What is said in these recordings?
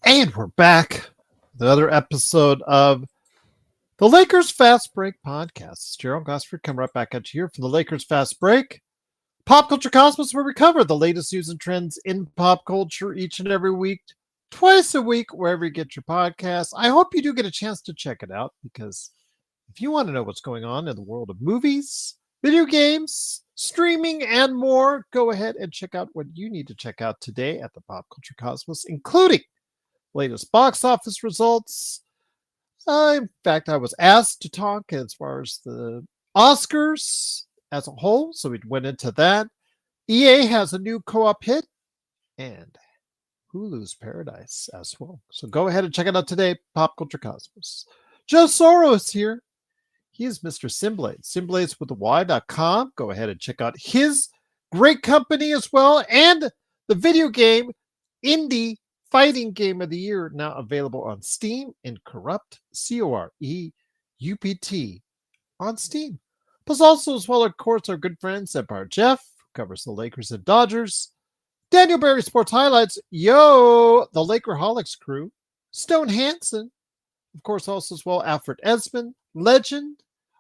And we're back. Another episode of the Lakers Fast Break podcast. It's Gerald Gosford coming right back at you here from the Lakers Fast Break. Pop Culture Cosmos, where we cover the latest news and trends in pop culture each and every week, twice a week, wherever you get your podcasts. I hope you do get a chance to check it out because if you want to know what's going on in the world of movies, video games, streaming, and more, go ahead and check out what you need to check out today at the Pop Culture Cosmos, including latest box office results. In fact, I was asked to talk as far as the Oscars as a whole, so we went into that. EA has a new co-op hit, and Hulu's Paradise as well. So go ahead and check it out today, Pop Culture Cosmos. Joe Soros here. He is Mr. Simblades. Simblades with the Y.com. Go ahead and check out his great company as well, and the video game Indie Fighting Game of the Year, now available on Steam in Corrupt, Coreupt, on Steam. Plus also as well, of course, our good friends Empire Jeff, who covers the Lakers and Dodgers. Daniel Barry Sports Highlights, yo, the Lakerholics crew. Stone Hansen, of course, also as well, Alfred Esmond, Legend,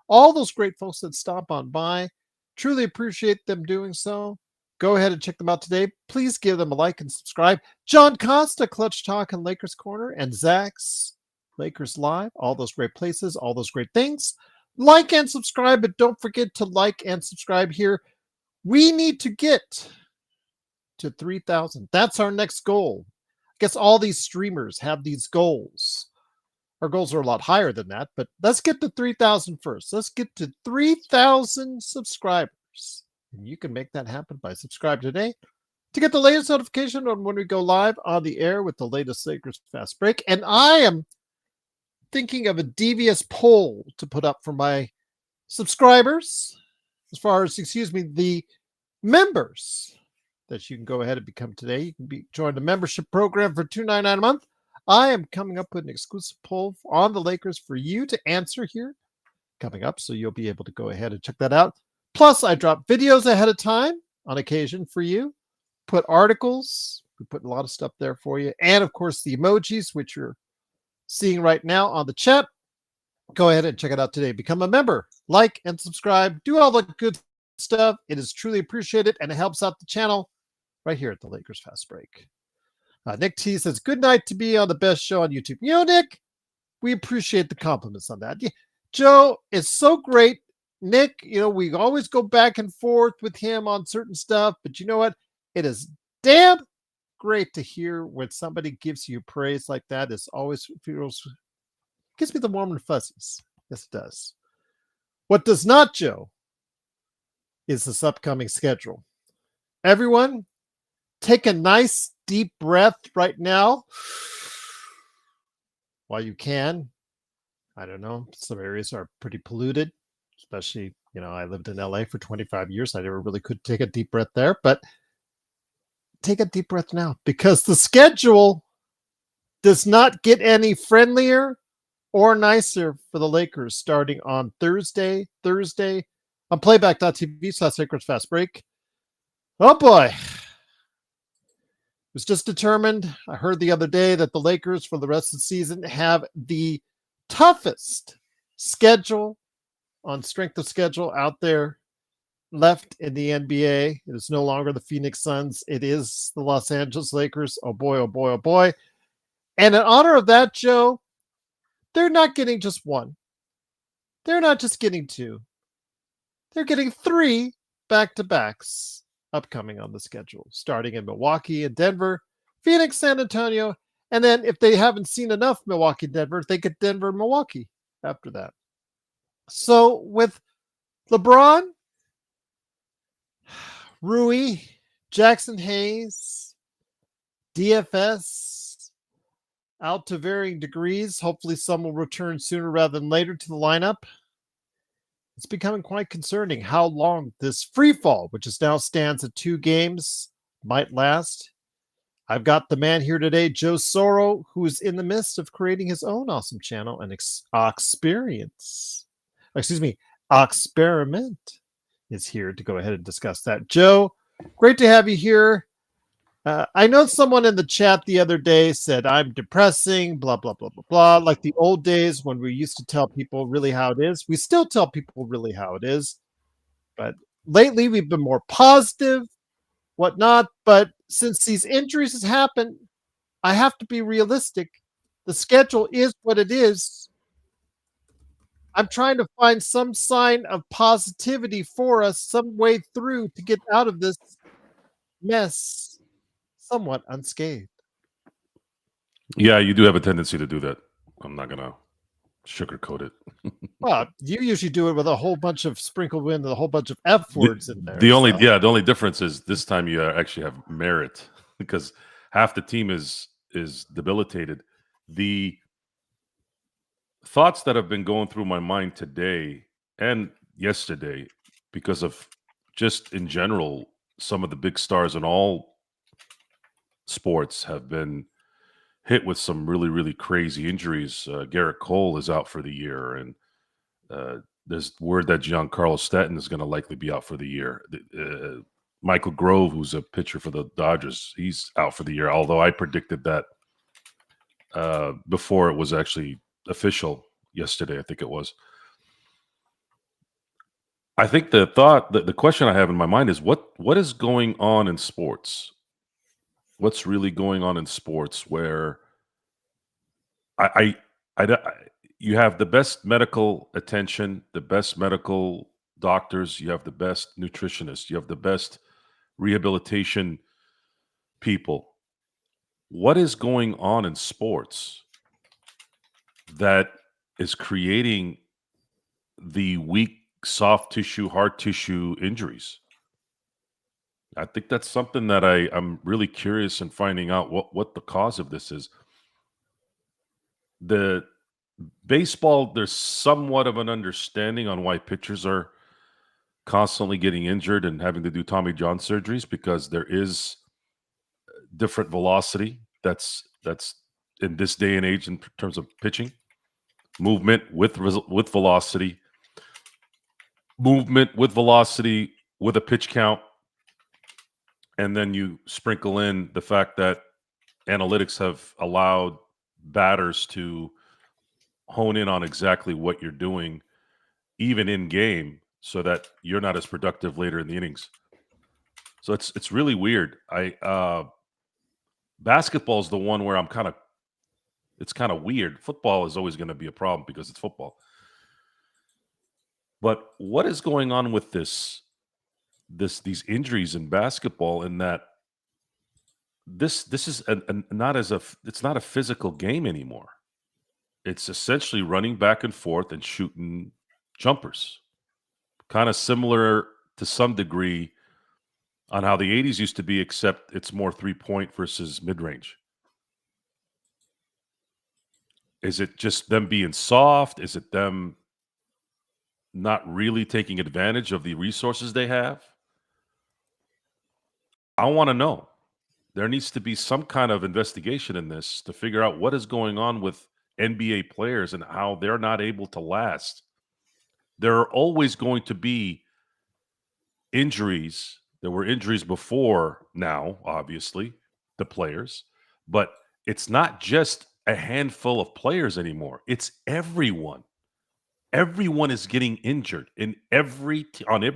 all those great folks that stop on by. Truly appreciate them doing so. Go ahead and check them out today. Please give them a like and subscribe. John Costa, Clutch Talk and Lakers Corner, and Zach's Lakers Live. All those great places, all those great things. Like and subscribe, but don't forget to like and subscribe here. We need to get to 3,000. That's our next goal. I guess all these streamers have these goals. Our goals are a lot higher than that, but let's get to 3,000 first. Let's get to 3,000 subscribers. And you can make that happen by subscribing today to get the latest notification on when we go live on the air with the latest Lakers Fast Break. And I am thinking of a devious poll to put up for my subscribers, as far as, the members that you can go ahead and become today. You can join the membership program for $2.99 a month. I am coming up with an exclusive poll on the Lakers for you to answer here coming up, so you'll be able to go ahead and check that out. Plus, I drop videos ahead of time on occasion for you, put articles, we put a lot of stuff there for you, and of course the emojis, which you're seeing right now on the chat. Go ahead and check it out today. Become a member, like and subscribe, do all the good stuff. It is truly appreciated, and it helps out the channel right here at the Lakers Fast Break. Nick T says, good night to be on the best show on YouTube. You know, Nick, we appreciate the compliments on that. Yeah, Joe, it's so great. Nick, we always go back and forth with him on certain stuff, but you know what? It is damn great to hear when somebody gives you praise like that. It always gives me the warm and fuzzies. Yes, it does. What does not, Joe, is this upcoming schedule. Everyone, take a nice deep breath right now while you can. I don't know. Some areas are pretty polluted. Especially, I lived in LA for 25 years. I never really could take a deep breath there, but take a deep breath now because the schedule does not get any friendlier or nicer for the Lakers starting on Thursday on playback.tv/Lakers Fast Break. Oh boy. It was just determined. I heard the other day that the Lakers for the rest of the season have the toughest schedule on strength of schedule out there left in the NBA. It is no longer the Phoenix Suns. It is the Los Angeles Lakers. Oh boy, oh boy, oh boy. And in honor of that, Joe, they're not getting just one. They're not just getting two. They're getting 3 back-to-backs upcoming on the schedule, starting in Milwaukee and Denver, Phoenix, San Antonio, and then if they haven't seen enough Milwaukee, Denver, they get Denver, Milwaukee after that. So with LeBron, Rui, Jackson Hayes, DFS, out to varying degrees. Hopefully some will return sooner rather than later to the lineup. It's becoming quite concerning how long this free fall, which is now stands at 2 games, might last. I've got the man here today, Joe Soro, who is in the midst of creating his own awesome channel and experiment is here to go ahead and discuss that. Joe, great to have you here. I know someone in the chat the other day said I'm depressing, blah, blah, blah, blah, blah. Like the old days when we used to tell people really how it is. We still tell people really how it is. But lately we've been more positive, whatnot. But since these injuries has happened, I have to be realistic. The schedule is what it is. I'm trying to find some sign of positivity for us, some way through to get out of this mess somewhat unscathed. Yeah, you do have a tendency to do that. I'm not gonna sugarcoat it. Well, you usually do it with a whole bunch of sprinkled in and a whole bunch of F words in there. The only So. the only difference is this time you actually have merit because half the team is debilitated. The thoughts that have been going through my mind today and yesterday, because of just in general, some of the big stars in all sports have been hit with some really, really crazy injuries. Garrett Cole is out for the year, and there's word that Giancarlo Stanton is going to likely be out for the year. Michael Grove, who's a pitcher for the Dodgers, he's out for the year. Although I predicted that before it was actually official yesterday, I think it was. I think the question I have in my mind is what is going on in sports? What's really going on in sports where I, you have the best medical attention, the best medical doctors, you have the best nutritionists, you have the best rehabilitation people. What is going on in sports that is creating the weak soft tissue, hard tissue injuries? I think that's something that I'm really curious in finding out what the cause of this is. The baseball, there's somewhat of an understanding on why pitchers are constantly getting injured and having to do Tommy John surgeries because there is different velocity that's in this day and age in terms of pitching, movement with velocity, movement with velocity with a pitch count, and then you sprinkle in the fact that analytics have allowed batters to hone in on exactly what you're doing even in game so that you're not as productive later in the innings. So it's really weird. Basketball is the one where it's kind of weird. Football is always going to be a problem because it's football. But what is going on with these injuries in basketball in that this is it's not a physical game anymore. It's essentially running back and forth and shooting jumpers. Kind of similar to some degree on how the 80s used to be, except it's more 3-point versus mid-range. Is it just them being soft? Is it them not really taking advantage of the resources they have? I want to know. There needs to be some kind of investigation in this to figure out what is going on with NBA players and how they're not able to last. There are always going to be injuries. There were injuries before now, obviously, the players, but it's not just a handful of players anymore. It's everyone. Everyone is getting injured on every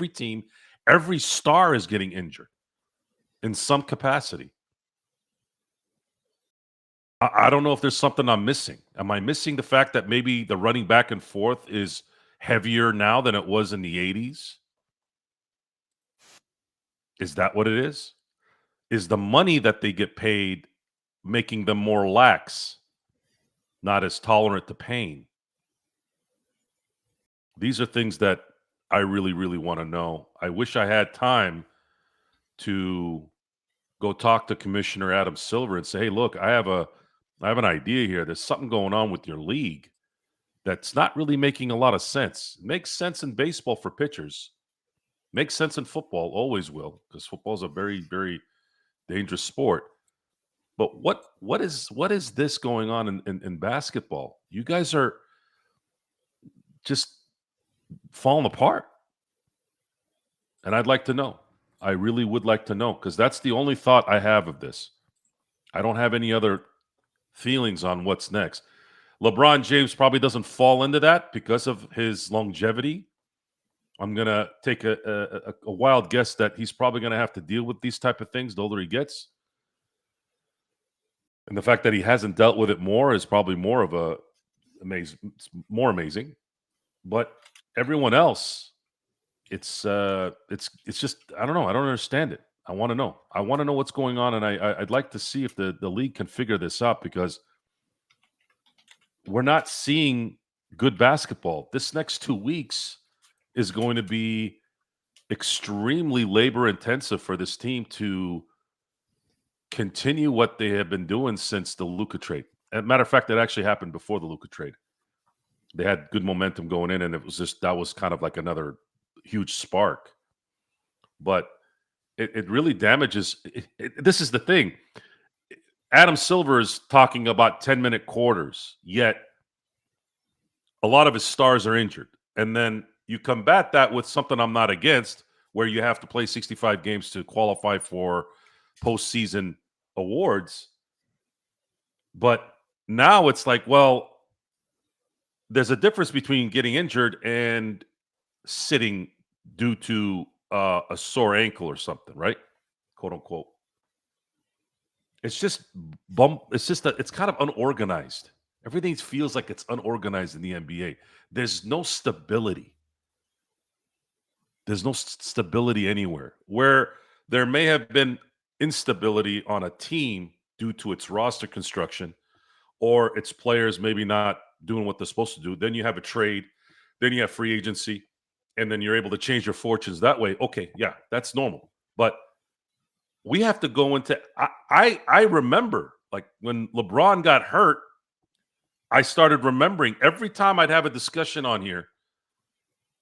team. Every star is getting injured in some capacity. I don't know if there's something I'm missing. Am I missing the fact that maybe the running back and forth is heavier now than it was in the 80s? Is that what it is? Is the money that they get paid making them more lax, not as tolerant to pain? These are things that I really, really want to know. I wish I had time to go talk to Commissioner Adam Silver and say, "Hey, look, I have an idea here. There's something going on with your league that's not really making a lot of sense. It makes sense in baseball for pitchers. Makes sense in football, always will, because football is a very, very dangerous sport. But what is this going on in basketball? You guys are just falling apart. And I'd like to know. I really would like to know, because that's the only thought I have of this. I don't have any other feelings on what's next. LeBron James probably doesn't fall into that because of his longevity. I'm going to take a wild guess that he's probably going to have to deal with these type of things the older he gets. And the fact that he hasn't dealt with it more is probably more of a amazing. But everyone else, it's just, I don't know. I don't understand it. I want to know. I want to know what's going on, and I'd like to see if the league can figure this out, because we're not seeing good basketball. This next 2 weeks is going to be extremely labor intensive for this team to continue what they have been doing since the Luka trade. As a matter of fact, it actually happened before the Luka trade. They had good momentum going in, and it was just, that was kind of like another huge spark. But it really damages. This is the thing. Adam Silver is talking about 10-minute quarters, yet a lot of his stars are injured. And then you combat that with something I'm not against, where you have to play 65 games to qualify for postseason awards. But now it's like, well, there's a difference between getting injured and sitting due to a sore ankle or something, right? Quote unquote. It's just it's kind of unorganized. Everything feels like it's unorganized in the NBA. There's no stability. There's no stability anywhere. Where there may have been instability on a team due to its roster construction or its players maybe not doing what they're supposed to do, then you have a trade, then you have free agency, and then you're able to change your fortunes that way. Okay, yeah, that's normal. But we have to go into I remember, like, when LeBron got hurt, I started remembering every time I'd have a discussion on here,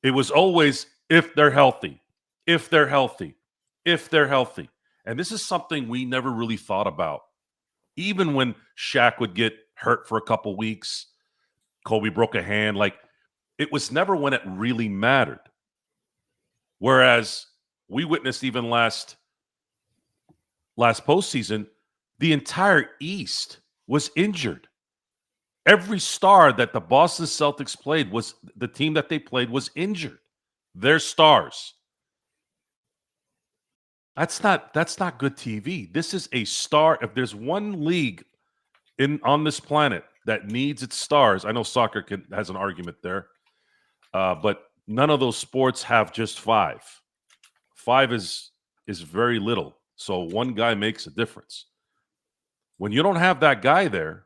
it was always if they're healthy, if they're healthy, if they're healthy. And this is something we never really thought about. Even when Shaq would get hurt for a couple weeks, Kobe broke a hand, like, it was never when it really mattered. Whereas we witnessed even last postseason, the entire East was injured. Every star that the Boston Celtics played, was the team that they played, was injured. Their stars. That's not good TV. This is a star. If there's one league on this planet that needs its stars, I know soccer has an argument there, but none of those sports have just five. Five is very little. So one guy makes a difference. When you don't have that guy there,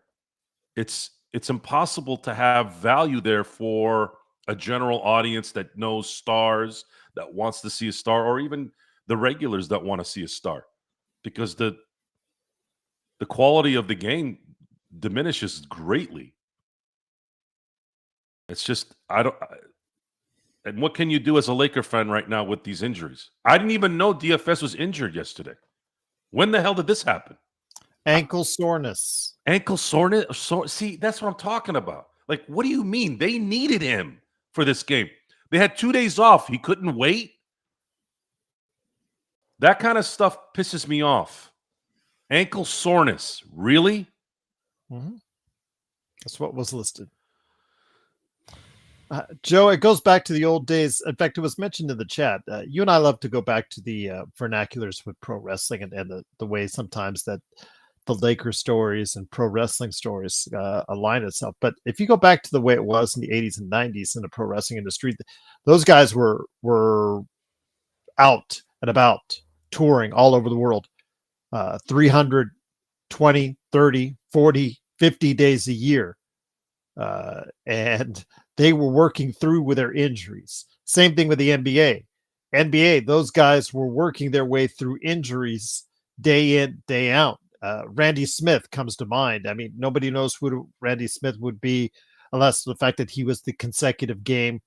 it's impossible to have value there for a general audience that knows stars, that wants to see a star, or even the regulars that want to see a star, because the quality of the game diminishes greatly. It's just, and what can you do as a Laker fan right now with these injuries? I didn't even know DFS was injured yesterday. When the hell did this happen? Ankle soreness. Ankle soreness. See, that's what I'm talking about. Like, what do you mean? They needed him for this game. They had 2 days off. He couldn't wait. That kind of stuff pisses me off. Ankle soreness. Really? Mm-hmm. That's what was listed. Joe, it goes back to the old days. In fact, it was mentioned in the chat. You and I love to go back to the vernaculars with pro wrestling and the way sometimes that the Laker stories and pro wrestling stories align itself. But if you go back to the way it was in the 80s and 90s in the pro wrestling industry, those guys were out and about touring all over the world, 320, 30, 40, 50 days a year. And they were working through with their injuries. Same thing with the NBA. NBA, those guys were working their way through injuries day in, day out. Randy Smith comes to mind. I mean, nobody knows who Randy Smith would be unless the fact that he was the consecutive game,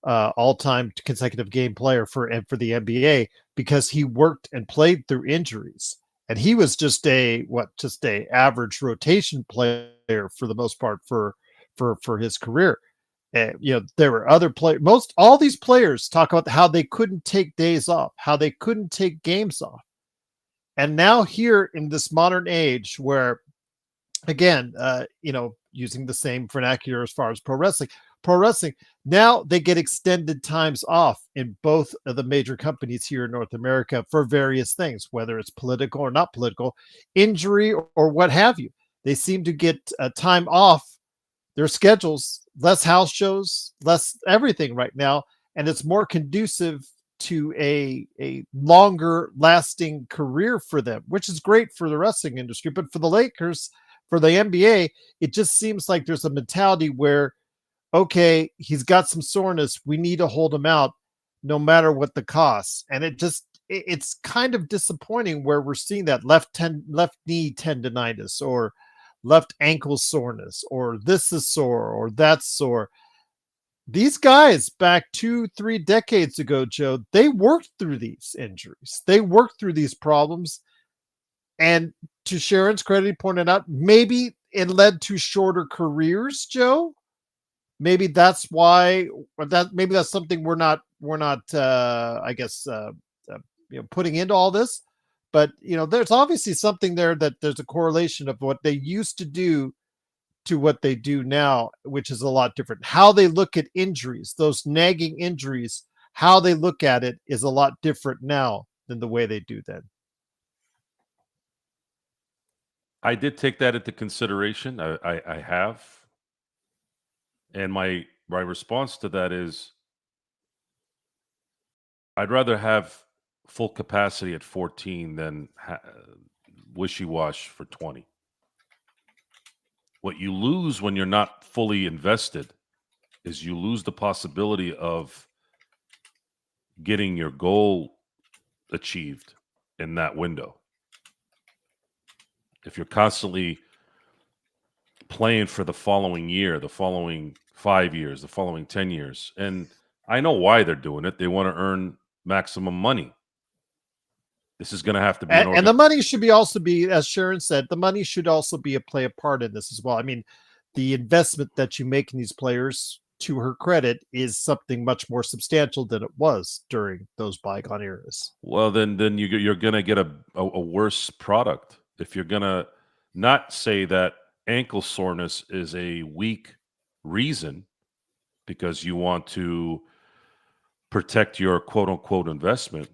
all-time consecutive game player for the NBA, because he worked and played through injuries. And he was just a average rotation player for the most part for his career. there were other players. All these players talk about how they couldn't take days off, how they couldn't take games off. And now here in this modern age where, again, using the same vernacular as far as pro wrestling, now they get extended times off in both of the major companies here in North America for various things, whether it's political or not political, injury or what have you. They seem to get time off their schedules, less house shows, less everything right now, and it's more conducive to a longer lasting career for them, which is great for the wrestling industry. But for the Lakers, for the NBA, it just seems like there's a mentality where, okay, he's got some soreness, we need to hold him out no matter what the cost. And it's kind of disappointing where we're seeing that left knee tendonitis or left ankle soreness, or this is sore or that's sore. These guys back 2-3 decades ago, Joe, they worked through these injuries. They worked through these problems. And to Sharon's credit, he pointed out, maybe it led to shorter careers, Joe. Maybe that's why, maybe that's something we're not putting into all this. But, there's obviously something there that there's a correlation of what they used to do to what they do now, which is a lot different. How they look at injuries, those nagging injuries, how they look at it is a lot different now than the way they do then. I did take that into consideration. I have. And my response to that is I'd rather have full capacity at 14 than wishy-wash for 20. What you lose when you're not fully invested is you lose the possibility of getting your goal achieved in that window. If you're constantly playing for the following year, the following 5 years, the following 10 years, and I know why they're doing it. They want to earn maximum money. This is going to have to be and the money should also be, as Sharon said, the money should also play a part in this as well. I mean, the investment that you make in these players, to her credit, is something much more substantial than it was during those bygone eras. Well, then you're going to get a worse product if you're going to not say that ankle soreness is a weak reason because you want to protect your quote unquote investment.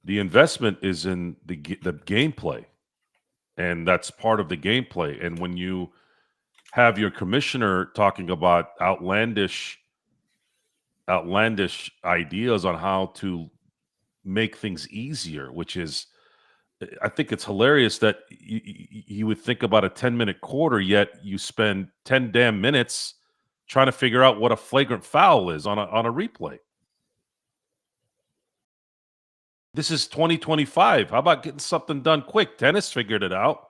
The investment is in the gameplay, and that's part of the gameplay. And when you have your commissioner talking about outlandish ideas on how to make things easier, which is, I think it's hilarious that you would think about a 10-minute quarter, yet you spend 10 damn minutes trying to figure out what a flagrant foul is on a replay. This is 2025. How about getting something done quick? Tennis figured it out.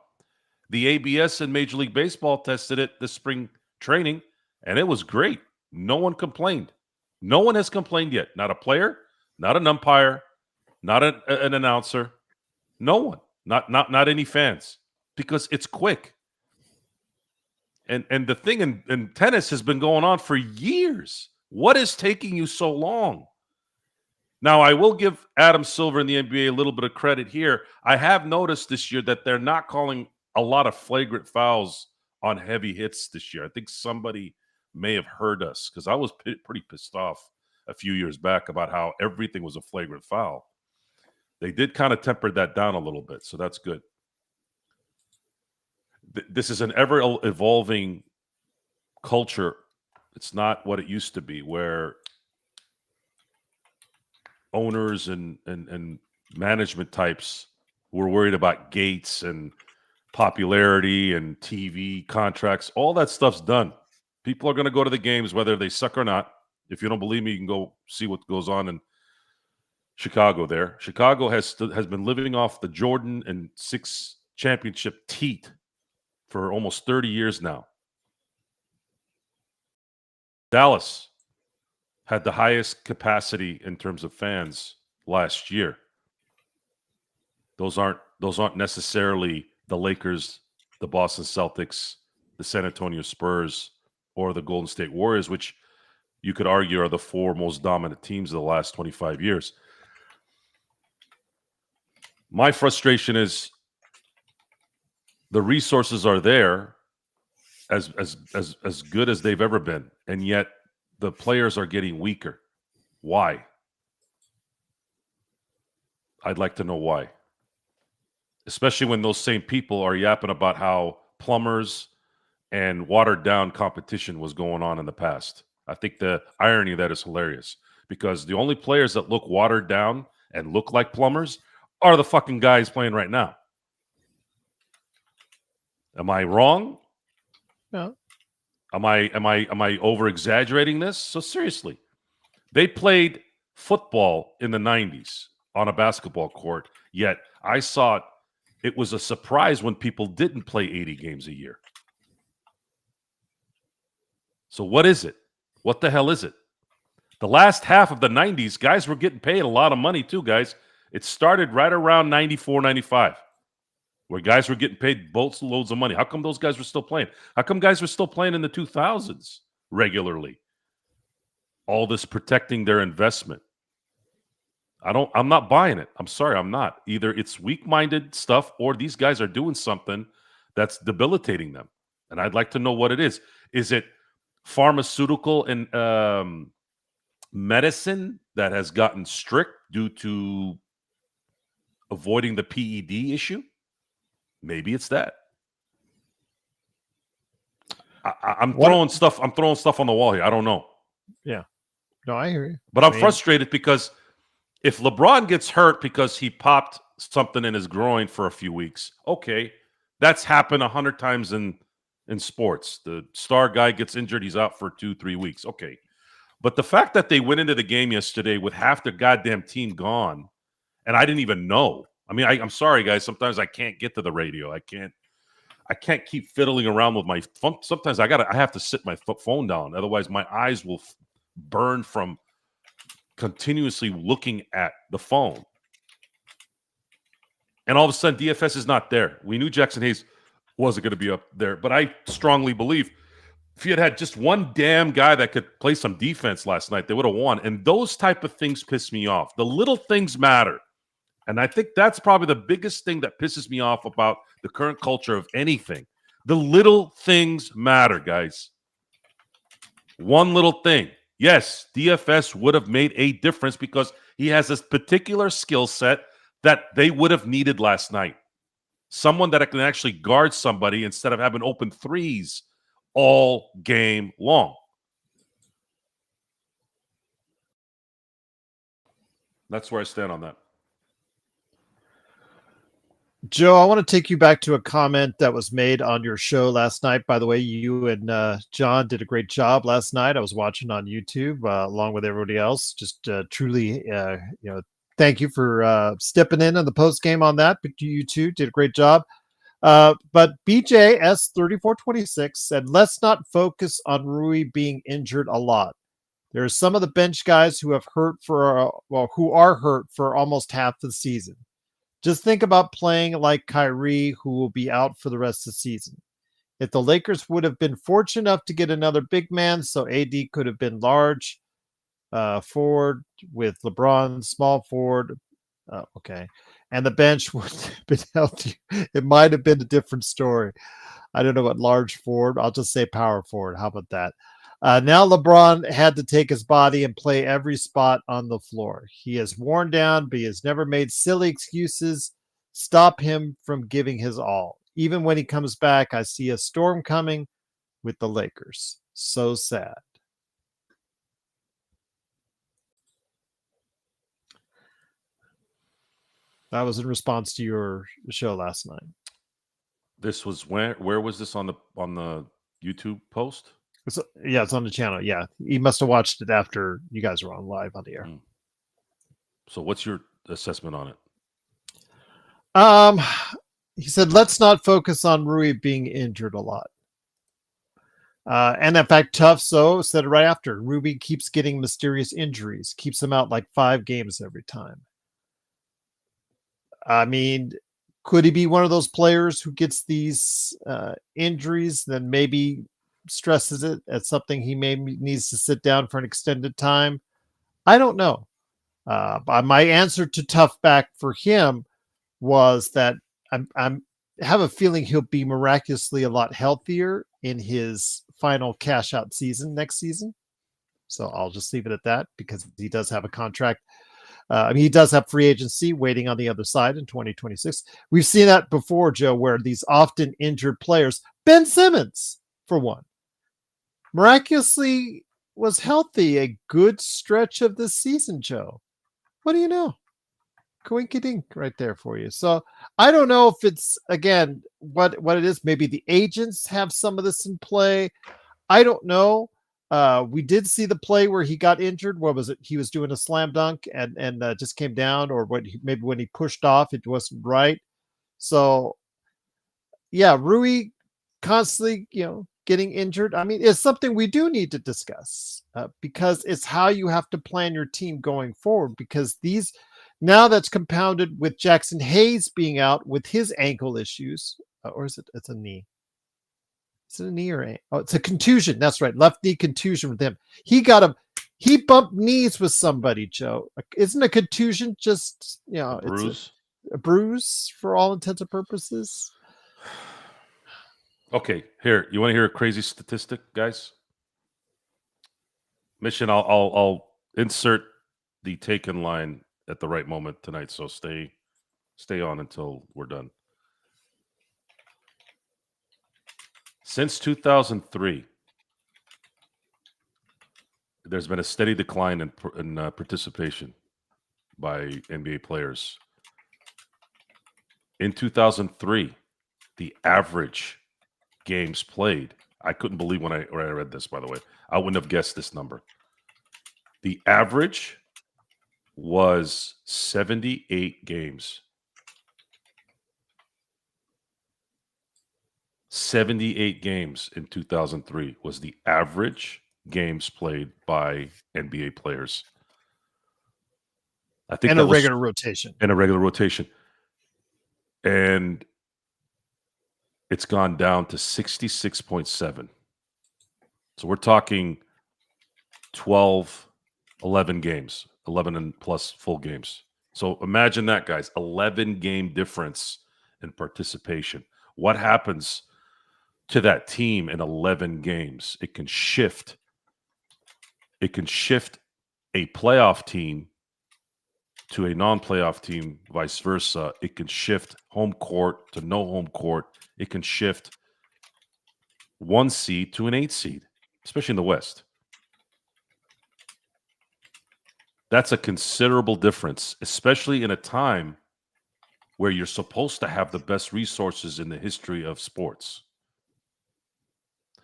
The ABS in Major League Baseball tested it this spring training, and it was great. No one complained. No one has complained yet. Not a player, not an umpire, not an announcer. No one. Not any fans. Because it's quick. And the thing in tennis has been going on for years. What is taking you so long? Now, I will give Adam Silver and the NBA a little bit of credit here. I have noticed this year that they're not calling a lot of flagrant fouls on heavy hits this year. I think somebody may have heard us because I was pretty pissed off a few years back about how everything was a flagrant foul. They did kind of temper that down a little bit, so that's good. This is an ever-evolving culture. It's not what it used to be, where owners and management types were worried about gates and popularity and TV contracts. All that stuff's done. People are going to go to the games whether they suck or not. If you don't believe me, you can go see what goes on in Chicago there. Chicago has been living off the Jordan and 6 championship teat for almost 30 years now. Dallas had the highest capacity in terms of fans last year. Those aren't necessarily the Lakers, the Boston Celtics, the San Antonio Spurs, or the Golden State Warriors, which you could argue are the 4 most dominant teams of the last 25 years. My frustration is the resources are there as good as they've ever been, and yet the players are getting weaker. Why? I'd like to know why. Especially when those same people are yapping about how plumbers and watered down competition was going on in the past. I think the irony of that is hilarious, because the only players that look watered down and look like plumbers are the fucking guys playing right now. Am I wrong? No. Am I over exaggerating this? So seriously, they played football in the 90s on a basketball court, yet I saw it was a surprise when people didn't play 80 games a year. So what is it? What the hell is it? The last half of the 90s, guys were getting paid a lot of money too, guys. It started right around 94, 95, where guys were getting paid boatloads of money. How come those guys were still playing? How come guys were still playing in the 2000s regularly? All this protecting their investment. I'm not buying it. I'm sorry, I'm not. Either it's weak-minded stuff or these guys are doing something that's debilitating them. And I'd like to know what it is. Is it pharmaceutical and medicine that has gotten strict due to avoiding the PED issue? Maybe it's that. I'm throwing stuff on the wall here. I don't know. Yeah. No, I hear you. But I'm frustrated because if LeBron gets hurt because he popped something in his groin for a few weeks, okay, that's happened 100 times in sports. The star guy gets injured, he's out for 2-3 weeks. Okay. But the fact that they went into the game yesterday with half the goddamn team gone, and I didn't even know. I mean, I'm sorry, guys. Sometimes I can't get to the radio. I can't keep fiddling around with my phone. Sometimes I have to sit my phone down. Otherwise, my eyes will burn from continuously looking at the phone. And all of a sudden, DFS is not there. We knew Jackson Hayes wasn't going to be up there, but I strongly believe if you had just one damn guy that could play some defense last night, they would have won. And those type of things piss me off. The little things matter. And I think that's probably the biggest thing that pisses me off about the current culture of anything. The little things matter, guys. One little thing. Yes, DFS would have made a difference because he has this particular skill set that they would have needed last night. Someone that can actually guard somebody instead of having open threes all game long. That's where I stand on that. Joe, I want to take you back to a comment that was made on your show last night. By the way, you and John did a great job last night. I was watching on YouTube along with everybody else. Just truly, thank you for stepping in on the post game on that. But you two did a great job. But BJS3426 said, let's not focus on Rui being injured a lot. There are some of the bench guys who have who are hurt for almost half the season. Just think about playing like Kyrie, who will be out for the rest of the season. If the Lakers would have been fortunate enough to get another big man, so AD could have been large forward with LeBron, small forward. Okay. And the bench would have been healthy. It might have been a different story. I don't know what large forward. I'll just say power forward. How about that? Now LeBron had to take his body and play every spot on the floor. He is worn down, but he has never made silly excuses stop him from giving his all. Even when he comes back, I see a storm coming with the Lakers. So sad. That was in response to your show last night. This was where was this on the YouTube post? It's on the channel. Yeah, he must have watched it after you guys were on live on the air. So, what's your assessment on it? He said, "Let's not focus on Rui being injured a lot." And in fact, Tough said it right after. Rui keeps getting mysterious injuries, keeps him out like 5 games every time. I mean, could he be one of those players who gets these injuries? Then maybe stresses it as something he needs to sit down for an extended time. I don't know. But my answer to tough back for him was that I'm have a feeling he'll be miraculously a lot healthier in his final cash out season next season. So I'll just leave it at that because he does have a contract. He does have free agency waiting on the other side in 2026. We've seen that before, Joe, where these often injured players, Ben Simmons, for one, miraculously was healthy a good stretch of this season, Joe. What do you know? Coinkydink right there for you. So I don't know if it's, again, what it is. Maybe the agents have some of this in play. I don't know. We did see the play where he got injured. What was it? He was doing a slam dunk and just came down, or maybe when he pushed off, it wasn't right. So yeah, Rui constantly, getting injured. I mean, it's something we do need to discuss because it's how you have to plan your team going forward. Because now that's compounded with Jackson Hayes being out with his ankle issues, or is it? It's a knee. Is it a knee or it's a contusion? That's right, left knee contusion with him. He bumped knees with somebody, Joe. Isn't a contusion just a bruise? It's a bruise for all intents and purposes. Okay, here. You want to hear a crazy statistic, guys? Mission. I'll insert the taken line at the right moment tonight. So stay on until we're done. Since 2003, there's been a steady decline in participation by NBA players. In 2003, the average games played, I couldn't believe when I read this, by the way. I wouldn't have guessed this number. The average was 78 games. 78 games in 2003 was the average games played by NBA players. I think and a regular rotation. And a regular rotation. And it's gone down to 66.7. So we're talking 12, 11 games, 11 and plus full games. So imagine that, guys, 11 game difference in participation. What happens to that team in 11 games? It can shift. It can shift a playoff team to a non-playoff team, vice versa. It can shift home court to no home court. It can shift 1 seed to an 8 seed, especially in the West. That's a considerable difference, especially in a time where you're supposed to have the best resources in the history of sports.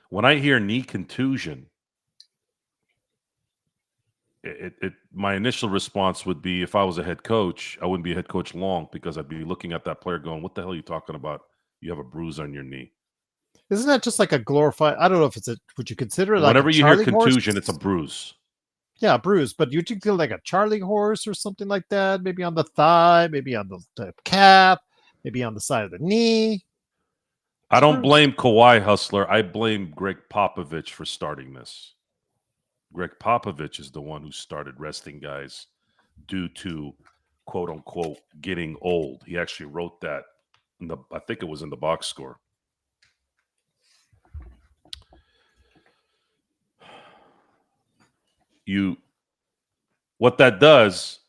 When I hear knee contusion, my initial response would be, if I was a head coach, I wouldn't be a head coach long, because I'd be looking at that player going, what the hell are you talking about? You have a bruise on your knee. Isn't that just like a glorified, I don't know if it's would you consider it like whenever you hear contusion, horse? It's a bruise. Yeah, bruise. But you feel like a Charlie horse or something like that, maybe on the thigh, maybe on the calf, maybe on the side of the knee. I don't blame Kawhi, Hustler. I blame Greg Popovich for starting this. Greg Popovich is the one who started resting guys due to, quote unquote, getting old. He actually wrote that I think it was in the box score. What that does,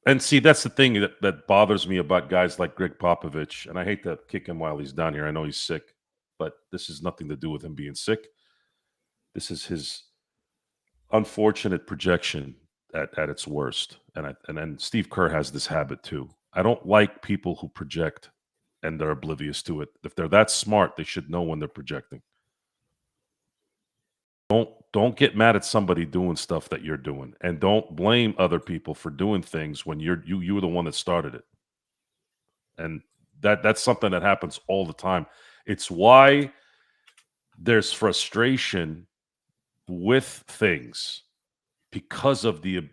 and see, that's the thing that bothers me about guys like Greg Popovich, and I hate to kick him while he's down here. I know he's sick, but this has nothing to do with him being sick. This is his unfortunate projection at its worst. And then Steve Kerr has this habit too. I don't like people who project and they're oblivious to it. If they're that smart, they should know when they're projecting. Don't get mad at somebody doing stuff that you're doing, and don't blame other people for doing things when you were the one that started it. And that's something that happens all the time. It's why there's frustration with things, because of the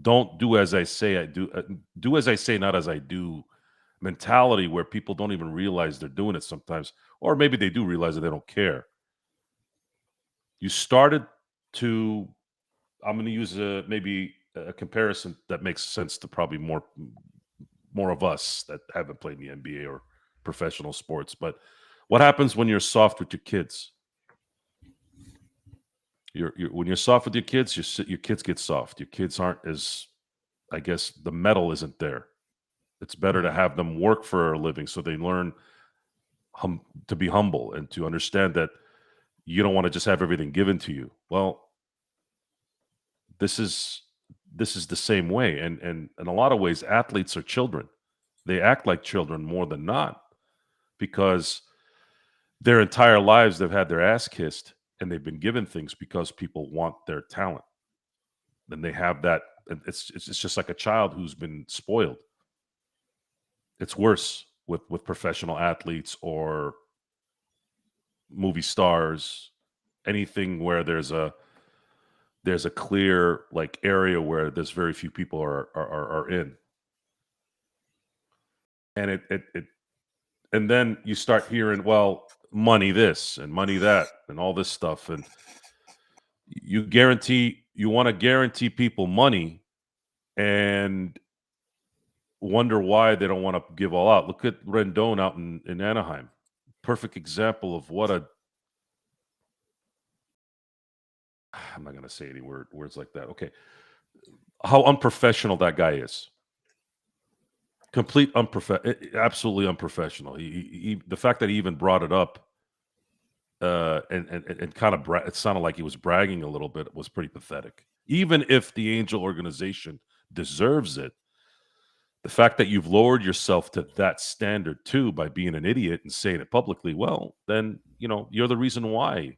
don't do as I say I do, do as I say, not as I do mentality, where people don't even realize they're doing it sometimes, or maybe they do realize that they don't care. you started to. I'm going to use maybe a comparison that makes sense to probably more of us that haven't played in the NBA or professional sports. But what happens when you're soft with your kids? When you're soft with your kids, your kids get soft. Your kids aren't as, I guess, the metal isn't there. It's better to have them work for a living so they learn to be humble and to understand that you don't want to just have everything given to you. Well, this is the same way, and in a lot of ways, athletes are children. They act like children more than not because their entire lives they've had their ass kissed and they've been given things because people want their talent. And they have that. It's just like a child who's been spoiled. It's worse with professional athletes or movie stars, anything where there's a clear like area where there's very few people are in. And it and then you start hearing, well, money this and money that and all this stuff. And you want to guarantee people money and wonder why they don't want to give all out. Look at Rendon out in Anaheim. Perfect example of what a I'm not going to say any words like that. Okay. How unprofessional that guy is. Complete absolutely unprofessional. He the fact that he even brought it up and kind of it sounded like he was bragging a little bit was pretty pathetic. Even if the Angel organization deserves it, the fact that you've lowered yourself to that standard too by being an idiot and saying it publicly, well, then you're the reason why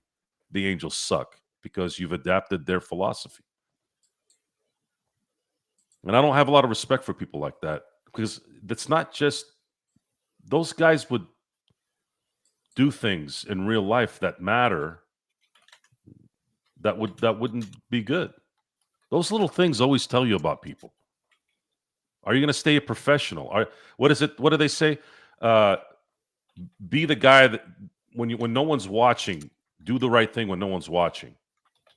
the Angels suck, because you've adapted their philosophy. And I don't have a lot of respect for people like that, because that's not just those guys would do things in real life that matter that wouldn't be good. Those little things always tell you about people. Are you going to stay a professional? What do they say? Be the guy that when no one's watching, do the right thing when no one's watching.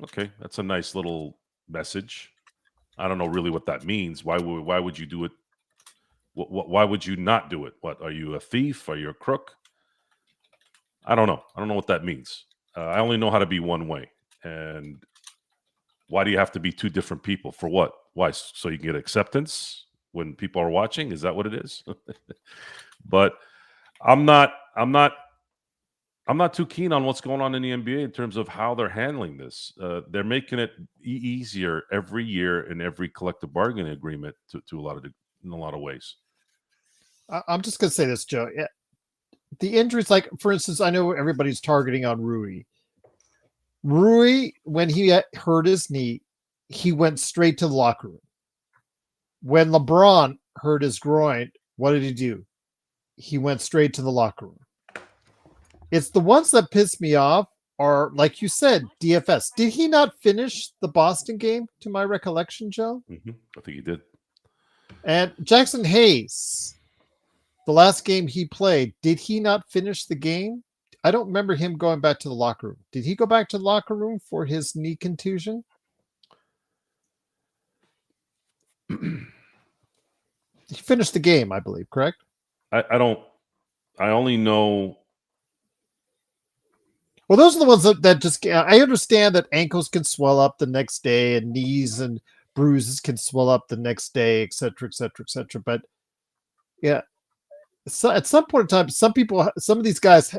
Okay, that's a nice little message. I don't know really what that means. Why would you do it? Why would you not do it? What, are you a thief? Are you a crook? I don't know. I don't know what that means. I only know how to be one way. And why do you have to be two different people? For what? Why? So you can get acceptance when people are watching? Is that what it is? But I'm not too keen on what's going on in the NBA in terms of how they're handling this. They're making it easier every year in every collective bargaining agreement in a lot of ways. I'm just going to say this, Joe. The injuries, like, for instance, I know everybody's targeting on Rui. Rui, when he hurt his knee, he went straight to the locker room. When LeBron hurt his groin, what did he do? He went straight to the locker room. It's the ones that piss me off are, like you said, DFS. Did he not finish the Boston game, to my recollection, Joe? Mm-hmm. I think he did. And Jackson Hayes, the last game he played, did he not finish the game? I don't remember him going back to the locker room. Did he go back to the locker room for his knee contusion? He finished the game, I believe, correct? I only know. Well, those are the ones that just, I understand that ankles can swell up the next day and knees and bruises can swell up the next day, et cetera, et cetera, et cetera. But yeah, so at some point in time, some of these guys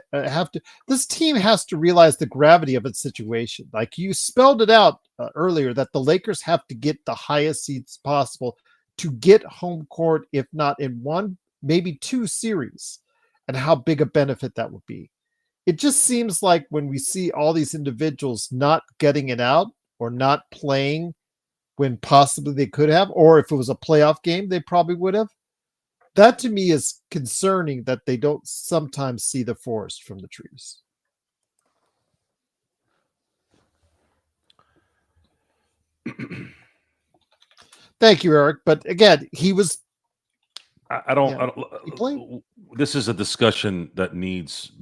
this team has to realize the gravity of its situation. Like you spelled it out earlier, that the Lakers have to get the highest seeds possible to get home court, if not in one, maybe two series, and how big a benefit that would be. It just seems like when we see all these individuals not getting it out or not playing when possibly they could have, or if it was a playoff game, they probably would have. That to me is concerning, that they don't sometimes see the forest from the trees. Thank you, Eric. But again, he was. I don't. This is a discussion that needs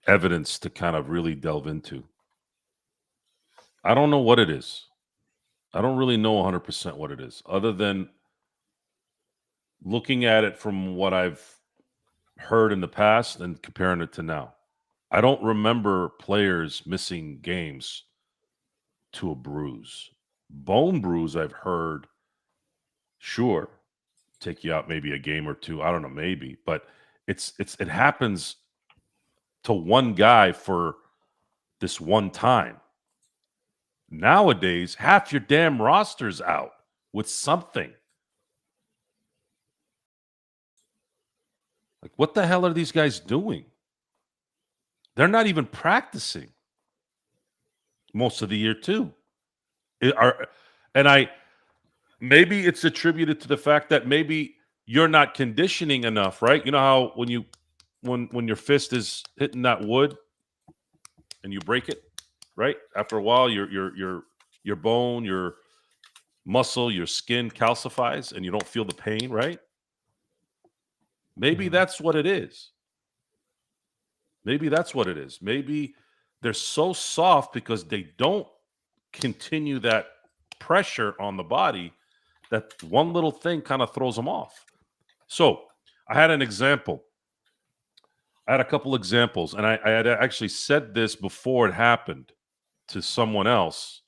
evidence to kind of really delve into. I don't know what it is. I don't really know 100% what it is, other than looking at it from what I've heard in the past and comparing it to now. I don't remember players missing games to a bruise. Bone bruise, I've heard, sure, take you out maybe a game or two. I don't know, maybe, but it happens to one guy for this one time. Nowadays, half your damn roster's out with something. Like, what the hell are these guys doing? They're not even practicing most of the year, too. Maybe it's attributed to the fact that maybe you're not conditioning enough, right? You know how when your fist is hitting that wood and you break it, right? After a while, your bone, your muscle, your skin calcifies, and you don't feel the pain, right? Maybe that's what it is. Maybe that's what it is. Maybe they're so soft because they don't continue that pressure on the body that one little thing kind of throws them off. So I had an example. I had a couple examples, and I had actually said this before it happened to someone else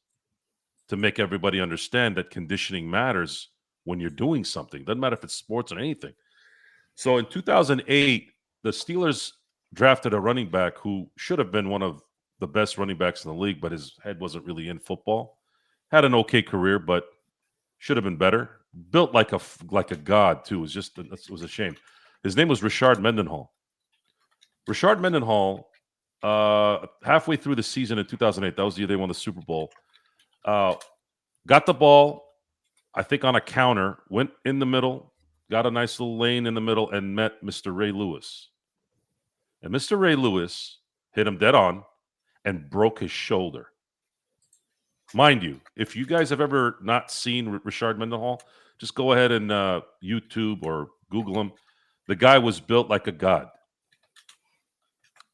to make everybody understand that conditioning matters when you're doing something. Doesn't matter if it's sports or anything. So in 2008, the Steelers drafted a running back who should have been one of the best running backs in the league, but his head wasn't really in football. Had an okay career, but should have been better. Built like a god too. It was a shame. His name was Richard Mendenhall. Richard Mendenhall, halfway through the season in 2008, that was the year they won the Super Bowl. Got the ball, I think, on a counter, went in the middle, got a nice little lane in the middle, and met Mr. Ray Lewis. And Mr. Ray Lewis hit him dead on and broke his shoulder. Mind you, if you guys have ever not seen Richard Mendenhall, just go ahead and YouTube or Google him. The guy was built like a god.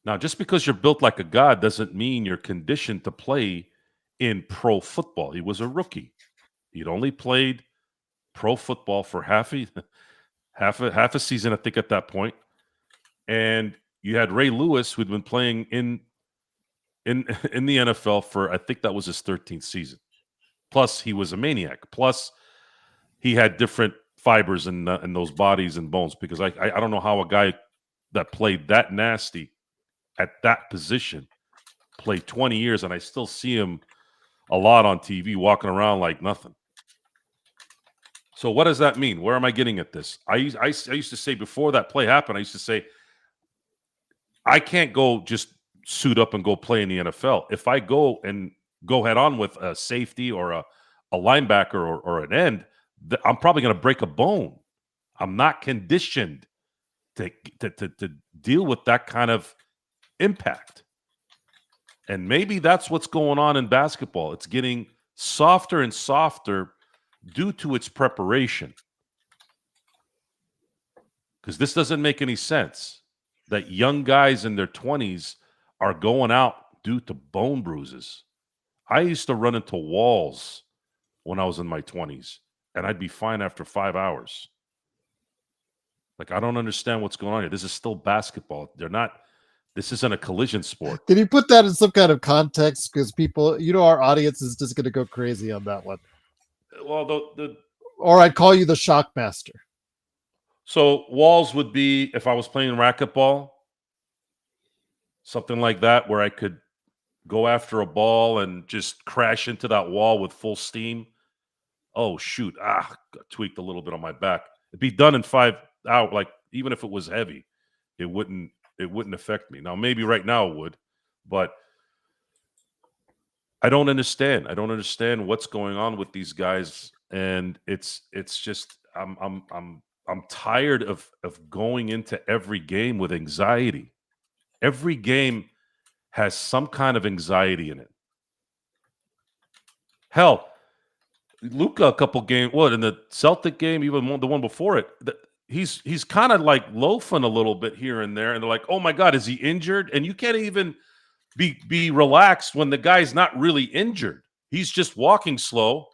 Now, just because you're built like a god doesn't mean you're conditioned to play in pro football. He was a rookie. He'd only played pro football for half a season, I think, at that point. And you had Ray Lewis, who'd been playing in the NFL for, I think that was his 13th season. Plus, he was a maniac. Plus, he had different fibers in those bodies and bones, because I don't know how a guy that played that nasty at that position played 20 years, and I still see him a lot on TV walking around like nothing. So what does that mean? Where am I getting at this? I used to say, before that play happened, I used to say, I can't go just suit up and go play in the NFL. If I go head on with a safety or a linebacker or an end, I'm probably going to break a bone. I'm not conditioned to deal with that kind of impact. And maybe that's what's going on in basketball. It's getting softer and softer due to its preparation. Because this doesn't make any sense that young guys in their 20s are going out due to bone bruises. I used to run into walls when I was in my 20s, and I'd be fine after 5 hours. Like, I don't understand what's going on here. This is still basketball. This isn't a collision sport. Can you put that in some kind of context? Because people, our audience is just going to go crazy on that one. Well, or I'd call you the shock master. So walls would be, if I was playing racquetball, something like that, where I could go after a ball and just crash into that wall with full steam. Oh, shoot. Got tweaked a little bit on my back. It'd be done in 5 hours. Like, even if it was heavy, it wouldn't affect me. Now, maybe right now it would, but I don't understand. I don't understand what's going on with these guys. And it's just, I'm tired of going into every game with anxiety. Every game has some kind of anxiety in it. Hell, Luka, a couple games, in the Celtic game, even the one before it, he's kind of like loafing a little bit here and there, and they're like, "Oh my God, is he injured?" And you can't even be relaxed when the guy's not really injured. He's just walking slow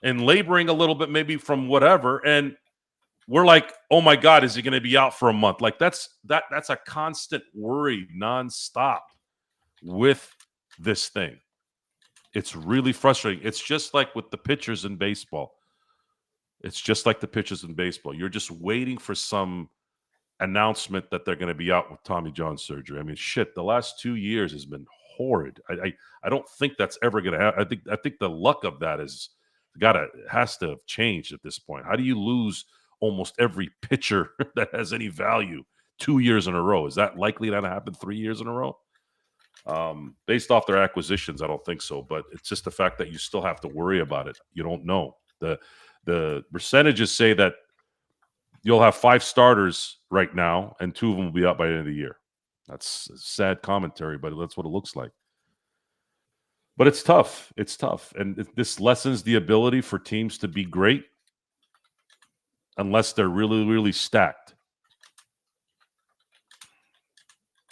and laboring a little bit, maybe from whatever. And we're like, oh my God, is he going to be out for a month? Like that's a constant worry nonstop with this thing. It's really frustrating. It's just like with the pitchers in baseball. You're just waiting for some announcement that they're going to be out with Tommy John surgery. I mean, shit, the last 2 years has been horrid. I don't think that's ever going to happen. I think the luck of that has to have changed at this point. How do you lose almost every pitcher that has any value 2 years in a row? Is that likely to happen 3 years in a row? Based off their acquisitions, I don't think so. But it's just the fact that you still have to worry about it. You don't know. The percentages say that you'll have 5 starters right now, and 2 of them will be out by the end of the year. That's sad commentary, but that's what it looks like. But it's tough. It's tough. And this lessens the ability for teams to be great unless they're really, really stacked.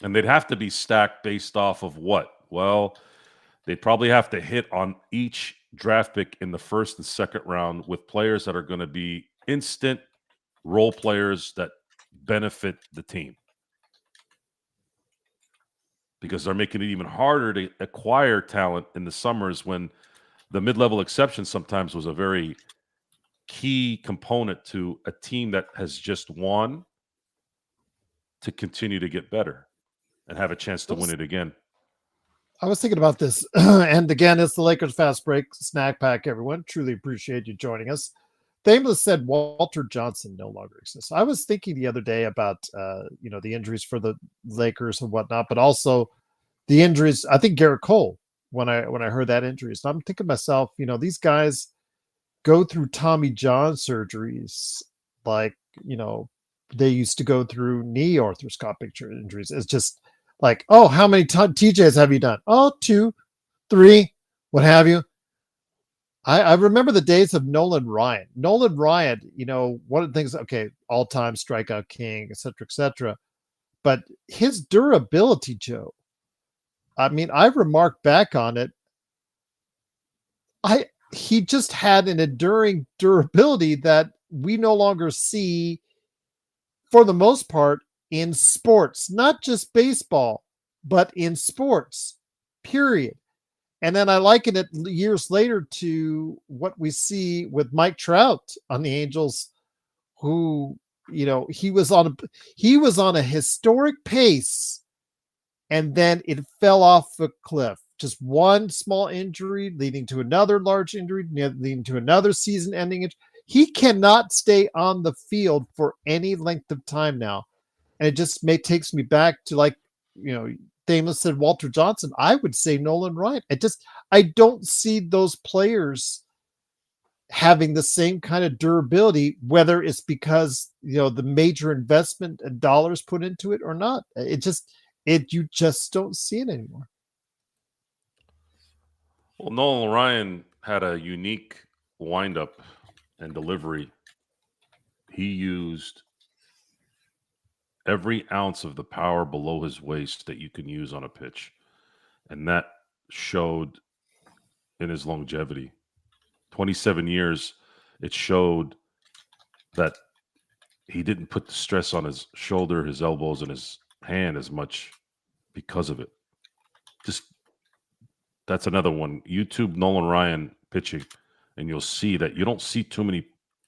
And they'd have to be stacked based off of what? Well, they'd probably have to hit on each draft pick in the first and second round with players that are going to be instant role players that benefit the team. Because they're making it even harder to acquire talent in the summers when the mid-level exception sometimes was a very key component to a team that has just won to continue to get better and have a chance to win it again. I was thinking about this, and again, it's the Lakers Fast Break Snack Pack, everyone. Truly appreciate you joining us. Thameless said Walter Johnson no longer exists. I was thinking the other day about, the injuries for the Lakers and whatnot, but also the injuries. I think Garrett Cole, when I heard that injury. So I'm thinking to myself, these guys go through Tommy John surgeries like, they used to go through knee arthroscopic injuries. It's just like, oh, how many TJs have you done? Oh, 2, 3, what have you. I remember the days of Nolan Ryan. Nolan Ryan, one of the things, okay, all-time strikeout king, et cetera, but his durability, Joe, I mean, I remarked back on it. He just had an enduring durability that we no longer see, for the most part, in sports, not just baseball, but in sports, period. And then I liken it years later to what we see with Mike Trout on the Angels, who, he was on a historic pace, and then it fell off a cliff. Just one small injury leading to another large injury, leading to another season-ending injury. He cannot stay on the field for any length of time now. And it just takes me back to, Thameless said Walter Johnson. I would say Nolan Ryan. I don't see those players having the same kind of durability, whether it's because, the major investment and dollars put into it or not. You just don't see it anymore. Well, Nolan Ryan had a unique windup and delivery. He used every ounce of the power below his waist that you can use on a pitch. And that showed in his longevity. 27 years, it showed that he didn't put the stress on his shoulder, his elbows, and his hand as much because of it. That's another one. YouTube Nolan Ryan pitching, and you'll see that you don't see too many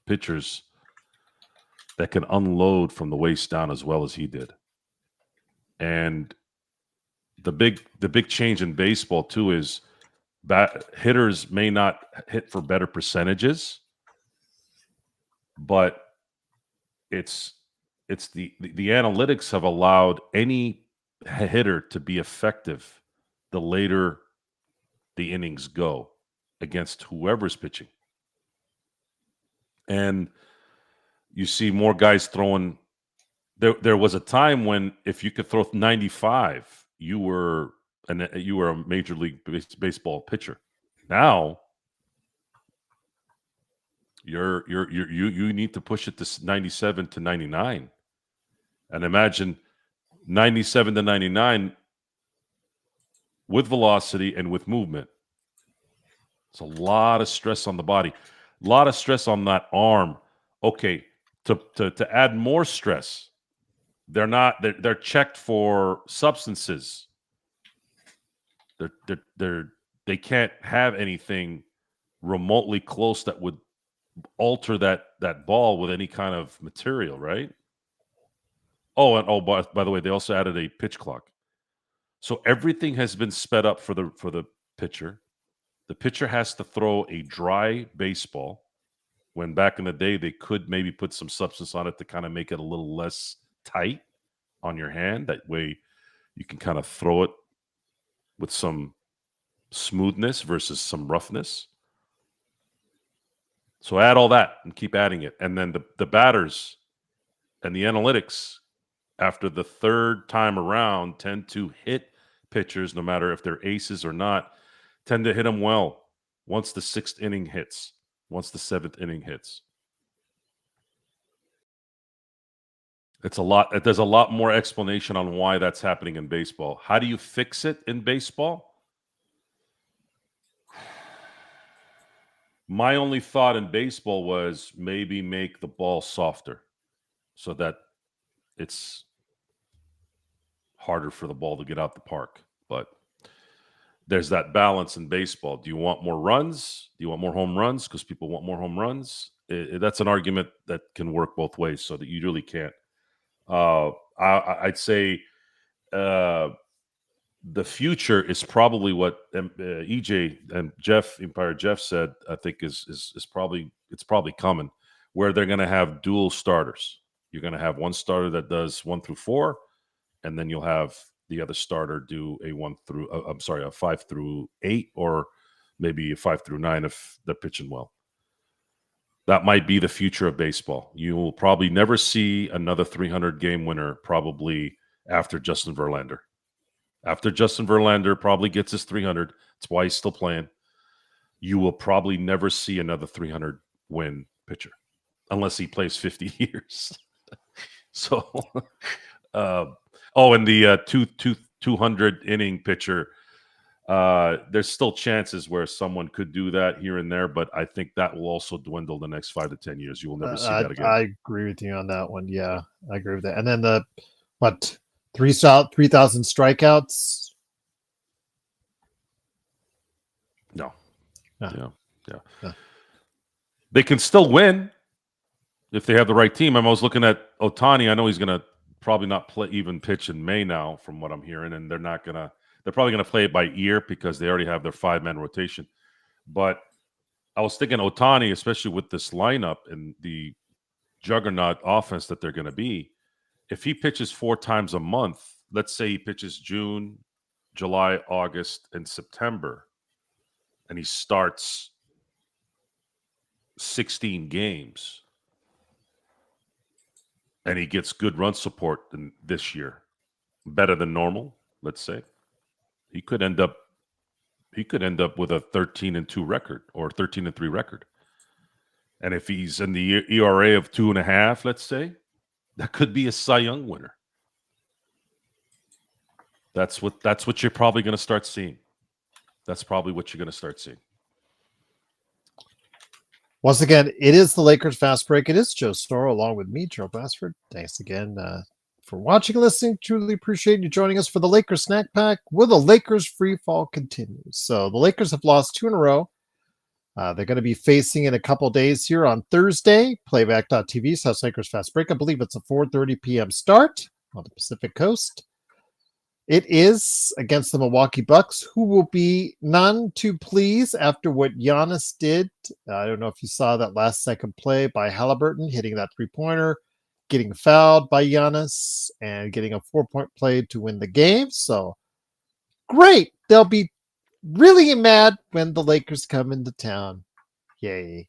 pitchers that can unload from the waist down as well as he did. And the big change in baseball too is hitters may not hit for better percentages, but it's the analytics have allowed any hitter to be effective the later the innings go against whoever's pitching. And you see more guys throwing. There was a time when if you could throw 95, you were a major league baseball pitcher. Now you need to push it to 97 to 99, and imagine 97 to 99 with velocity and with movement. It's a lot of stress on the body, a lot of stress on that arm. Okay, to add more stress, they're checked for substances. They can't have anything remotely close that would alter that ball with any kind of material, right? Oh, and by the way, they also added a pitch clock. So everything has been sped up for the pitcher. The pitcher has to throw a dry baseball, when back in the day they could maybe put some substance on it to kind of make it a little less tight on your hand. That way you can kind of throw it with some smoothness versus some roughness. So add all that and keep adding it. And then the batters and the analytics after the third time around tend to hit pitchers, no matter if they're aces or not, tend to hit them well once the sixth inning hits, once the seventh inning hits. It's a lot. There's a lot more explanation on why that's happening in baseball. How do you fix it in baseball? My only thought in baseball was maybe make the ball softer so that it's harder for the ball to get out the park. But there's that balance in baseball. Do you want more runs? Do you want more home runs? Because people want more home runs. That's an argument that can work both ways, so that you really can't. I'd say the future is probably what EJ and Empire Jeff said. I think is probably coming, where they're going to have dual starters. You're going to have one starter that does 1 through 4, and then you'll have the other starter do a 5 through 8, or maybe a 5 through 9 if they're pitching well. That might be the future of baseball. You will probably never see another 300 game winner probably after Justin Verlander. After Justin Verlander probably gets his 300, that's why he's still playing. You will probably never see another 300 win pitcher unless he plays 50 years. So, and the 200 inning pitcher, there's still chances where someone could do that here and there, but I think that will also dwindle the next 5 to 10 years. You will never see that again. I agree with you on that one. Yeah, I agree with that. And then 3,000 strikeouts? No. No. Yeah. They can still win if they have the right team. I was looking at Ohtani. I know he's going to probably not pitch in May now, from what I'm hearing, and they're probably going to play it by ear because they already have their 5-man rotation. But I was thinking Ohtani, especially with this lineup and the juggernaut offense that they're going to be, if he pitches 4 times a month, let's say he pitches June, July, August, and September, and he starts 16 games, and he gets good run support this year, better than normal, let's say, he could end up with a 13-2 record or 13-3 record. And if he's in the ERA of 2.5, let's say, that could be a Cy Young winner. That's what you're probably going to start seeing. That's probably what you're going to start seeing. Once again, it is the Lakers Fast Break. It is Joe Storrow along with me, Joe Bassford. Thanks again for watching and listening. Truly appreciate you joining us for the Lakers Snack Pack, where the Lakers free fall continues. So the Lakers have lost 2 in a row. They're going to be facing in a couple days here on Thursday. Playback.tv / Lakers Fast Break. I believe it's a 4:30 p.m. start on the Pacific Coast. It is against the Milwaukee Bucks, who will be none too pleased after what Giannis did. I don't know if you saw that last second play by Halliburton, hitting that 3-pointer, getting fouled by Giannis, and getting a 4-point play to win the game. So, great. They'll be really mad when the Lakers come into town. Yay.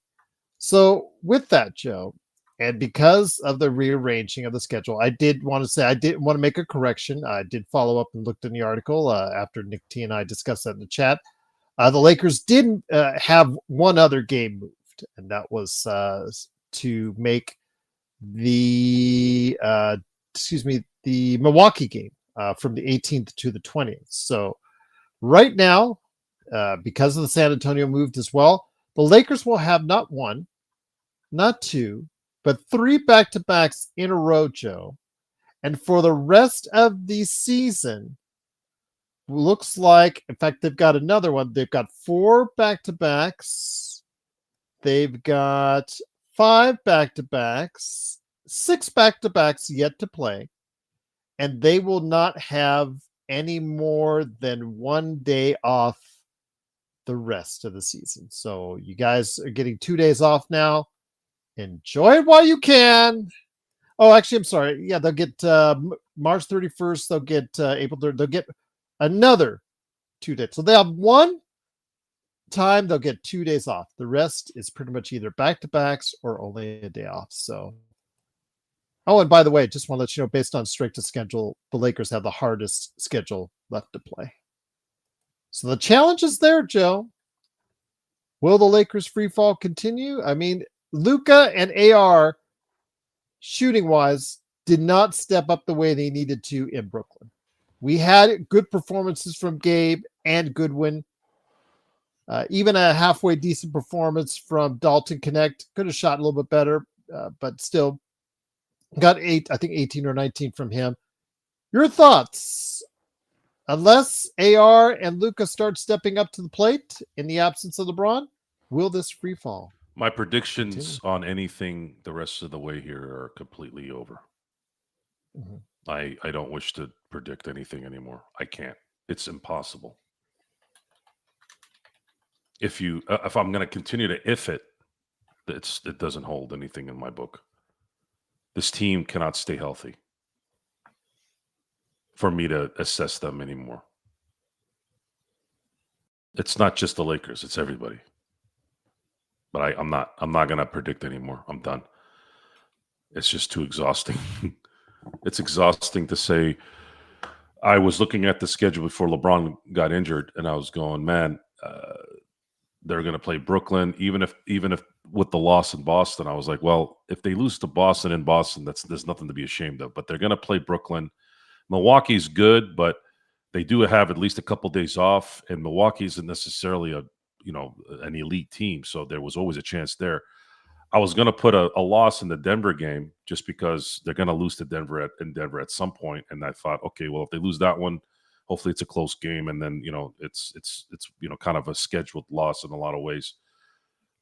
So, with that, Joe, and because of the rearranging of the schedule, I did want to make a correction. I did follow up and looked in the article after Nick T and I discussed that in the chat. The Lakers did have one other game moved, and that was to make the Milwaukee game from the 18th to the 20th. So right now, because of the San Antonio move as well, the Lakers will have not one, not two, but 3 back-to-backs in a row, Joe. And for the rest of the season, looks like, in fact, they've got another one. They've got 4 back-to-backs. They've got 5 back-to-backs, 6 back-to-backs yet to play. And they will not have any more than 1 day off the rest of the season. So you guys are getting 2 days off now. Enjoy it while you can. Oh, actually, I'm sorry. Yeah, they'll get March 31st. They'll get April 3rd. They'll get another 2 days. So they'll have one time. They'll get 2 days off. The rest is pretty much either back-to-backs or only a day off. So, oh, and by the way, just want to let you know, based on strength of schedule, the Lakers have the hardest schedule left to play. So the challenge is there, Joe. Will the Lakers free fall continue? I mean, Luka and AR, shooting-wise, did not step up the way they needed to in Brooklyn. We had good performances from Gabe and Goodwin. Even a halfway decent performance from Dalton Connect. Could have shot a little bit better, but still got 18 or 19 from him. Your thoughts? Unless AR and Luka start stepping up to the plate in the absence of LeBron, will this free fall? My predictions on anything the rest of the way here are completely over. Mm-hmm. I don't wish to predict anything anymore. I can't. It's impossible. If I'm going to continue to it doesn't hold anything in my book. This team cannot stay healthy for me to assess them anymore. It's not just the Lakers; it's everybody. But I'm not going to predict anymore. I'm done. It's just too exhausting. It's exhausting to say. I was looking at the schedule before LeBron got injured, and I was going, man, they're going to play Brooklyn, even if with the loss in Boston. I was like, well, if they lose to Boston in Boston, there's nothing to be ashamed of. But they're going to play Brooklyn. Milwaukee's good, but they do have at least a couple days off, and Milwaukee isn't necessarily an elite team, so there was always a chance there. I was going to put a loss in the Denver game just because they're going to lose to Denver at some point, and I thought, okay, well, if they lose that one, hopefully it's a close game, and then it's kind of a scheduled loss in a lot of ways.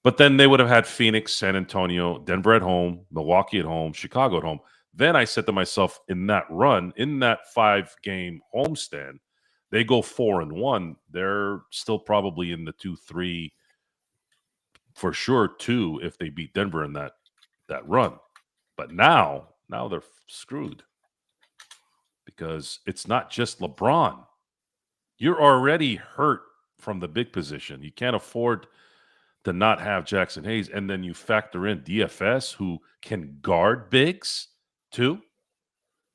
But then they would have had Phoenix, San Antonio, Denver at home, Milwaukee at home, Chicago at home. Then I said to myself, in that run, in that 5-game homestand, they go 4-1. They're still probably in the 2-3. For sure, 2 if they beat Denver in that run. But now they're screwed because it's not just LeBron. You're already hurt from the big position. You can't afford to not have Jackson Hayes, and then you factor in DFS, who can guard bigs too,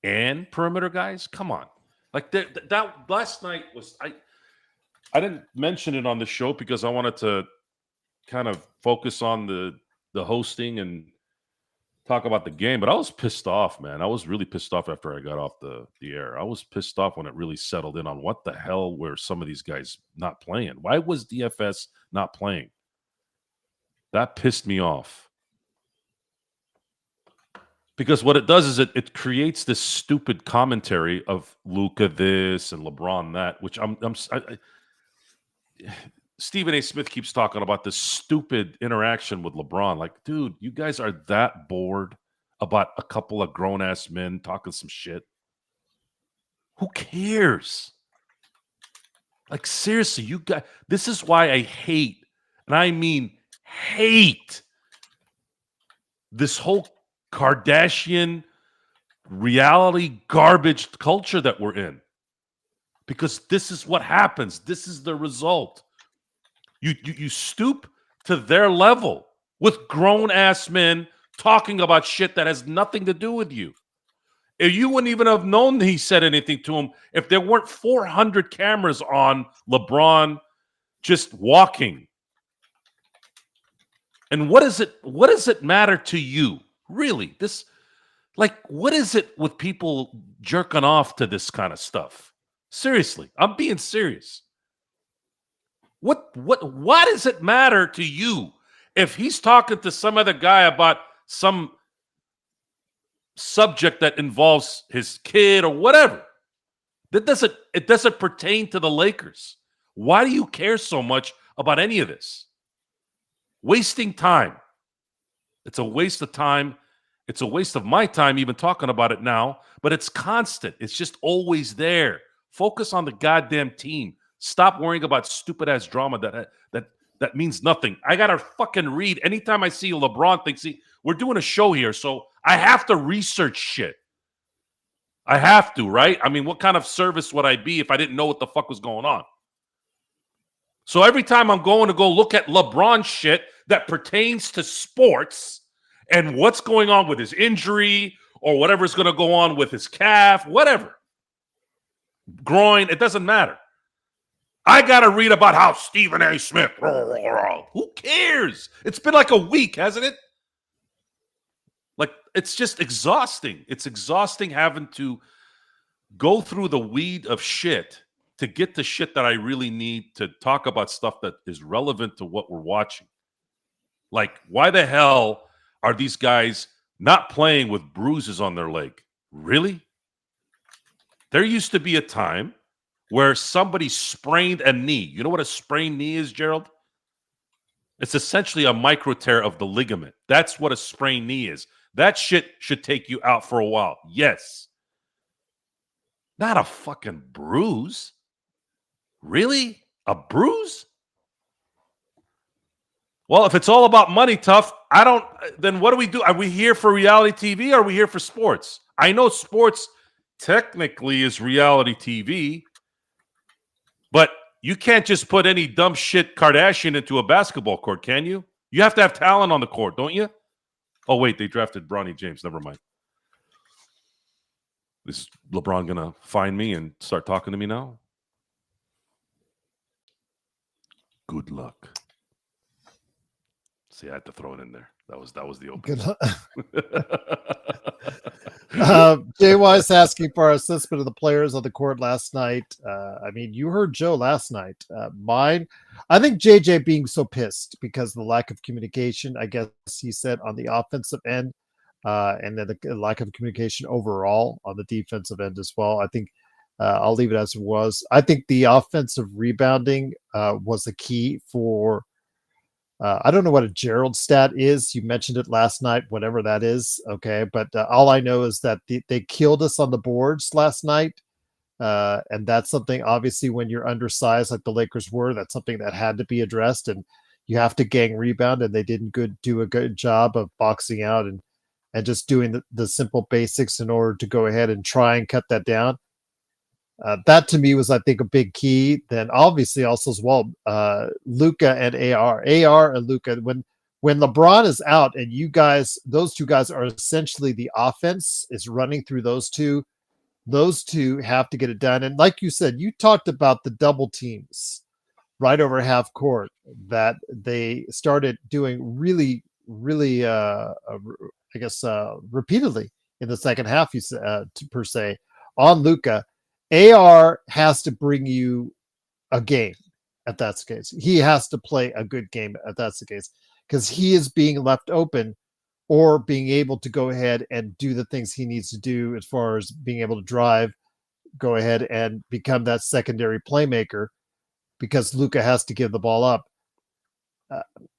and perimeter guys. Come on, like that last night was I didn't mention it on the show because I wanted to kind of focus on the hosting and talk about the game, but I was pissed off, man. I was really pissed off after I got off the air. I was pissed off when it really settled in on what the hell were some of these guys not playing. Why was DFS not playing? That pissed me off. Because what it does is it creates this stupid commentary of Luka this and LeBron that, which Stephen A. Smith keeps talking about this stupid interaction with LeBron. Like, dude, you guys are that bored about a couple of grown-ass men talking some shit? Who cares? Like, seriously, you guys, this is why I hate, and I mean hate, this whole Kardashian reality garbage culture that we're in. Because this is what happens. This is the result. You stoop to their level with grown-ass men talking about shit that has nothing to do with you. If you wouldn't even have known he said anything to him if there weren't 400 cameras on LeBron just walking. And what does it matter to you? Really? What is it with people jerking off to this kind of stuff? Seriously, I'm being serious. What does it matter to you if he's talking to some other guy about some subject that involves his kid or whatever? It doesn't pertain to the Lakers. Why do you care so much about any of this? Wasting time. It's a waste of time. It's a waste of my time even talking about it now, but it's constant. It's just always there. Focus on the goddamn team. Stop worrying about stupid ass drama that means nothing. I gotta fucking read anytime I see a LeBron thing. See, we're doing a show here, so I have to research shit. I have to, right? I mean, what kind of service would I be if I didn't know what the fuck was going on? So every time I'm going to go look at LeBron shit that pertains to sports and what's going on with his injury or whatever's going to go on with his calf, whatever, groin, it doesn't matter. I got to read about how Stephen A. Smith, who cares? It's been like a week, hasn't it? Like, it's just exhausting. It's exhausting having to go through the weed of shit to get the shit that I really need to talk about stuff that is relevant to what we're watching. Like, why the hell are these guys not playing with bruises on their leg? Really? There used to be a time where somebody sprained a knee. You know what a sprained knee is, Gerald? It's essentially a micro tear of the ligament. That's what a sprained knee is. That shit should take you out for a while. Yes. Not a fucking bruise. Really? A bruise? Well, if it's all about money, Tough, then what do we do? Are we here for reality TV or are we here for sports? I know sports technically is reality TV, but you can't just put any dumb shit Kardashian into a basketball court, can you? You have to have talent on the court, don't you? Oh, wait, they drafted Bronny James. Never mind. Is LeBron going to find me and start talking to me now? Good luck. See, I had to throw it in there. That was the opening. Jay Wise asking for our assessment of the players on the court last night. I mean, you heard Joe last night. I think JJ being so pissed because of the lack of communication, I guess he said, on the offensive end, and then the lack of communication overall on the defensive end as well. I think I'll leave it as it was. I think the offensive rebounding was the key for I don't know what a Gerald stat is. You mentioned it last night, whatever that is. Okay. But all I know is that they killed us on the boards last night. And that's something, obviously, when you're undersized like the Lakers were, that's something that had to be addressed. And you have to gang rebound. And they didn't do a good job of boxing out and just doing the simple basics in order to go ahead and try and cut that down. That to me was, I think, a big key. Then obviously also as well, Luka and AR and Luka. When LeBron is out and those two guys are essentially the offense is running through those two. Those two have to get it done. And like you said, you talked about the double teams right over half court that they started doing really, really, I guess, repeatedly in the second half. Per se on Luka. AR has to bring you a game if that's the case. He has to play a good game if that's the case, because he is being left open or being able to go ahead and do the things he needs to do as far as being able to drive, go ahead and become that secondary playmaker, because Luka has to give the ball up.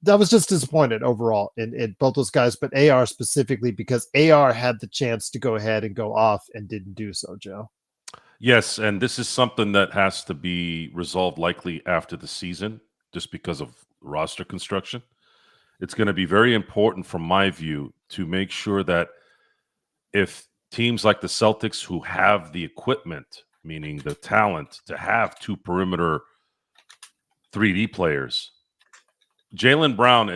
That was just disappointed overall in both those guys, but AR specifically, because AR had the chance to go ahead and go off and didn't do so, Joe. Yes, and this is something that has to be resolved likely after the season, just because of roster construction. It's going to be very important, from my view, to make sure that if teams like the Celtics, who have the equipment, meaning the talent to have two perimeter 3D players, Jaylen Brown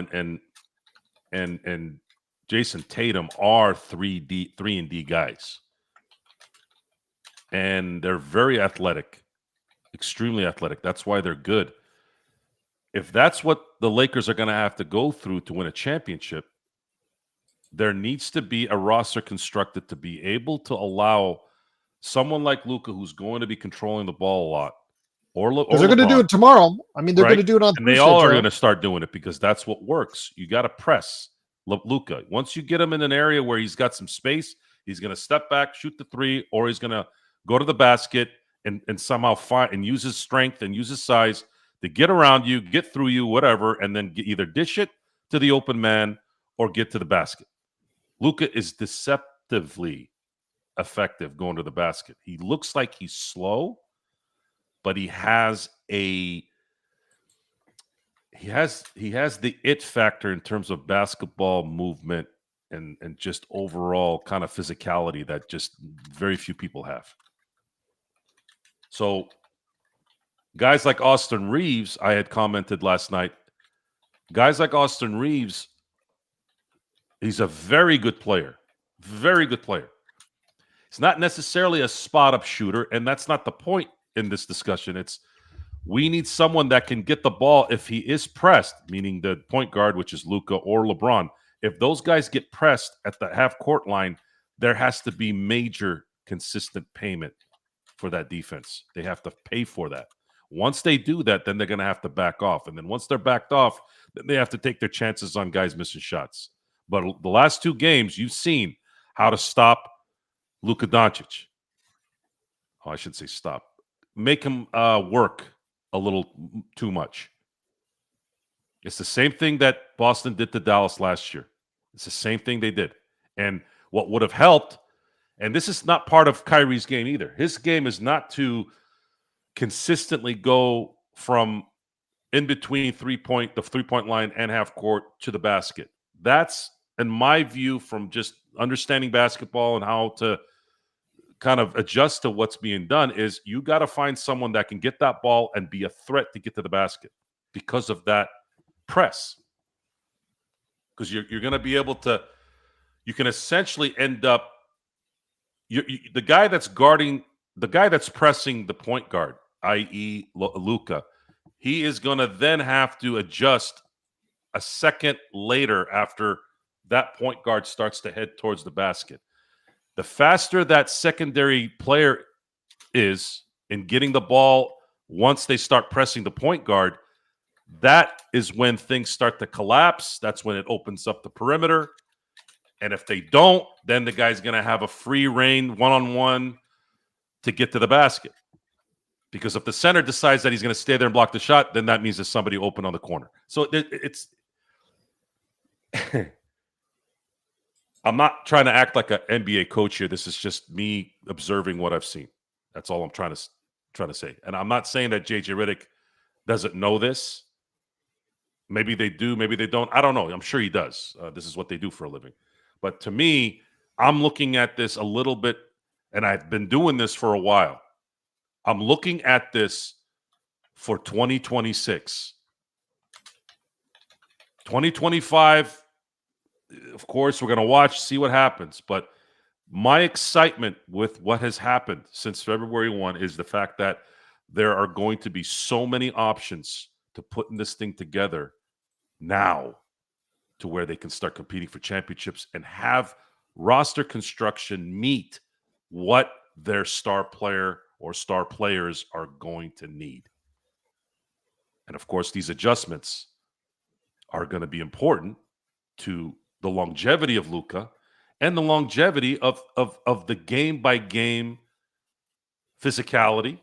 and Jason Tatum are 3 and D guys. And they're very athletic, extremely athletic. That's why they're good. If that's what the Lakers are going to have to go through to win a championship, there needs to be a roster constructed to be able to allow someone like Luka, who's going to be controlling the ball a lot, Because they're going to do it tomorrow. I mean, they're going to do it on and Thursday. They all are going to start doing it because that's what works. You got to press Luka. Once you get him in an area where he's got some space, he's going to step back, shoot the three, or he's going to go to the basket and somehow find and use his strength and use his size to get around you, get through you, whatever, and then either dish it to the open man or get to the basket. Luka is deceptively effective going to the basket. He looks like he's slow, but he has the it factor in terms of basketball movement and just overall kind of physicality that just very few people have. So guys like Austin Reeves, I had commented last night, guys like Austin Reeves, he's a very good player. Very good player. He's not necessarily a spot-up shooter, and that's not the point in this discussion. It's we need someone that can get the ball if he is pressed, meaning the point guard, which is Luka or LeBron. If those guys get pressed at the half-court line, there has to be major consistent payment for that defense. They have to pay for that. Once they do that, then they're going to have to back off. And then once they're backed off, then they have to take their chances on guys missing shots. But the last two games, you've seen how to stop Luka Doncic. Oh, I should say stop. Make him work a little too much. It's the same thing that Boston did to Dallas last year. It's the same thing they did. And what would have helped, and this is not part of Kyrie's game either. His game is not to consistently go from in between the three-point line and half court to the basket. That's, in my view, from just understanding basketball and how to kind of adjust to what's being done, is you got to find someone that can get that ball and be a threat to get to the basket because of that press. Because you're going to be able to, you can essentially end up, the guy that's guarding, the guy that's pressing the point guard, i.e. Luka, he is going to then have to adjust a second later after that point guard starts to head towards the basket. The faster that secondary player is in getting the ball once they start pressing the point guard, that is when things start to collapse. That's when it opens up the perimeter. And if they don't, then the guy's going to have a free reign one-on-one to get to the basket. Because if the center decides that he's going to stay there and block the shot, then that means there's somebody open on the corner. So it's I'm not trying to act like an NBA coach here. This is just me observing what I've seen. That's all I'm trying to say. And I'm not saying that JJ Redick doesn't know this. Maybe they do, maybe they don't. I don't know. I'm sure he does. This is what they do for a living. But to me, I'm looking at this a little bit, and I've been doing this for a while. I'm looking at this for 2026. 2025, of course, we're going to watch, see what happens. But my excitement with what has happened since February 1 is the fact that there are going to be so many options to putting this thing together now to where they can start competing for championships and have roster construction meet what their star player or star players are going to need. And of course, these adjustments are going to be important to the longevity of Luka and the longevity of the game-by-game physicality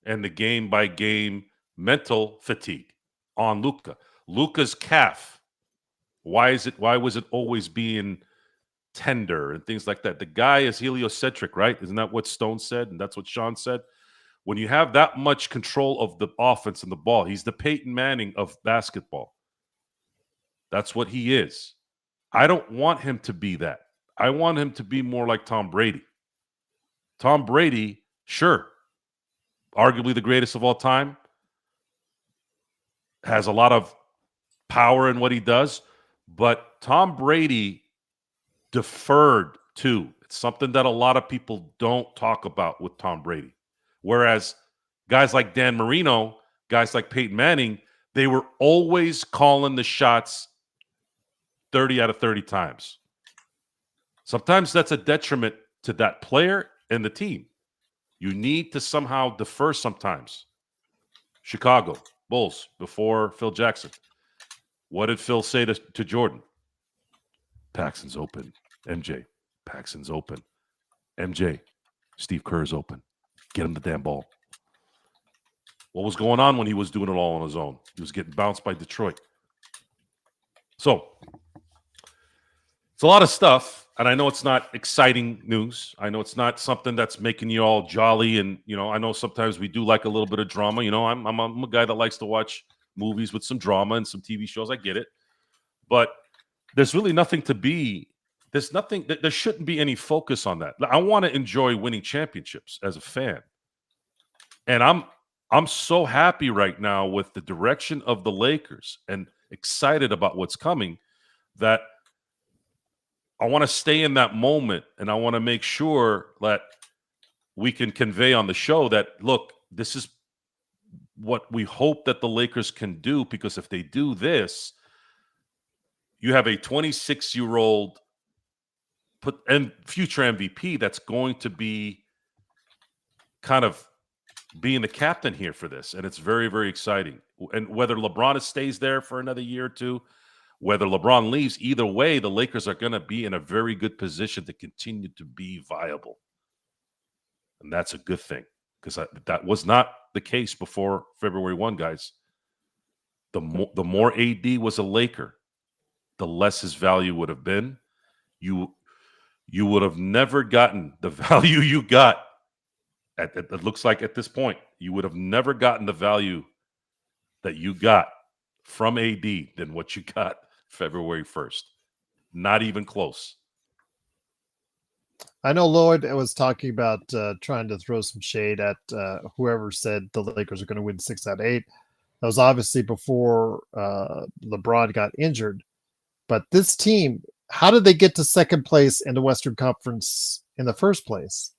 and the game-by-game mental fatigue on Luka. Luka's calf, why was it always being tender and things like that? The guy is heliocentric, right? Isn't that what Stone said? And that's what Sean said. When you have that much control of the offense and the ball, he's the Peyton Manning of basketball. That's what he is. I don't want him to be that. I want him to be more like Tom Brady. Tom Brady, sure, arguably the greatest of all time, has a lot of power in what he does, but Tom Brady deferred too. It's something that a lot of people don't talk about with Tom Brady. Whereas guys like Dan Marino, guys like Peyton Manning, they were always calling the shots 30 out of 30 times. Sometimes that's a detriment to that player and the team. You need to somehow defer sometimes. Chicago Bulls before Phil Jackson. What did Phil say to Jordan? Paxson's open. MJ, Paxson's open. MJ, Steve Kerr's open. Get him the damn ball. What was going on when he was doing it all on his own? He was getting bounced by Detroit. So, it's a lot of stuff, and I know it's not exciting news. I know it's not something that's making you all jolly, and I know sometimes we do like a little bit of drama. I'm a guy that likes to watch movies with some drama and some TV shows. I get it, but there's really nothing to be. There's nothing. There shouldn't be any focus on that. I want to enjoy winning championships as a fan, and I'm so happy right now with the direction of the Lakers and excited about what's coming that I want to stay in that moment, and I want to make sure that we can convey on the show that, look, this is what we hope that the Lakers can do, because if they do this, you have a 26-year-old and future MVP that's going to be kind of being the captain here for this, and it's very, very exciting. And whether LeBron stays there for another year or two, whether LeBron leaves, either way, the Lakers are going to be in a very good position to continue to be viable. And that's a good thing, because that was not the case before February 1, guys. The more AD was a Laker, the less his value would have been. You would have never gotten the value you got. It looks like at this point, you would have never gotten the value that you got from AD than what you got February 1st. Not even close. I know Lloyd was talking about trying to throw some shade at whoever said the Lakers are going to win 6 out of 8. That was obviously before LeBron got injured. But this team, how did they get to second place in the Western Conference in the first place?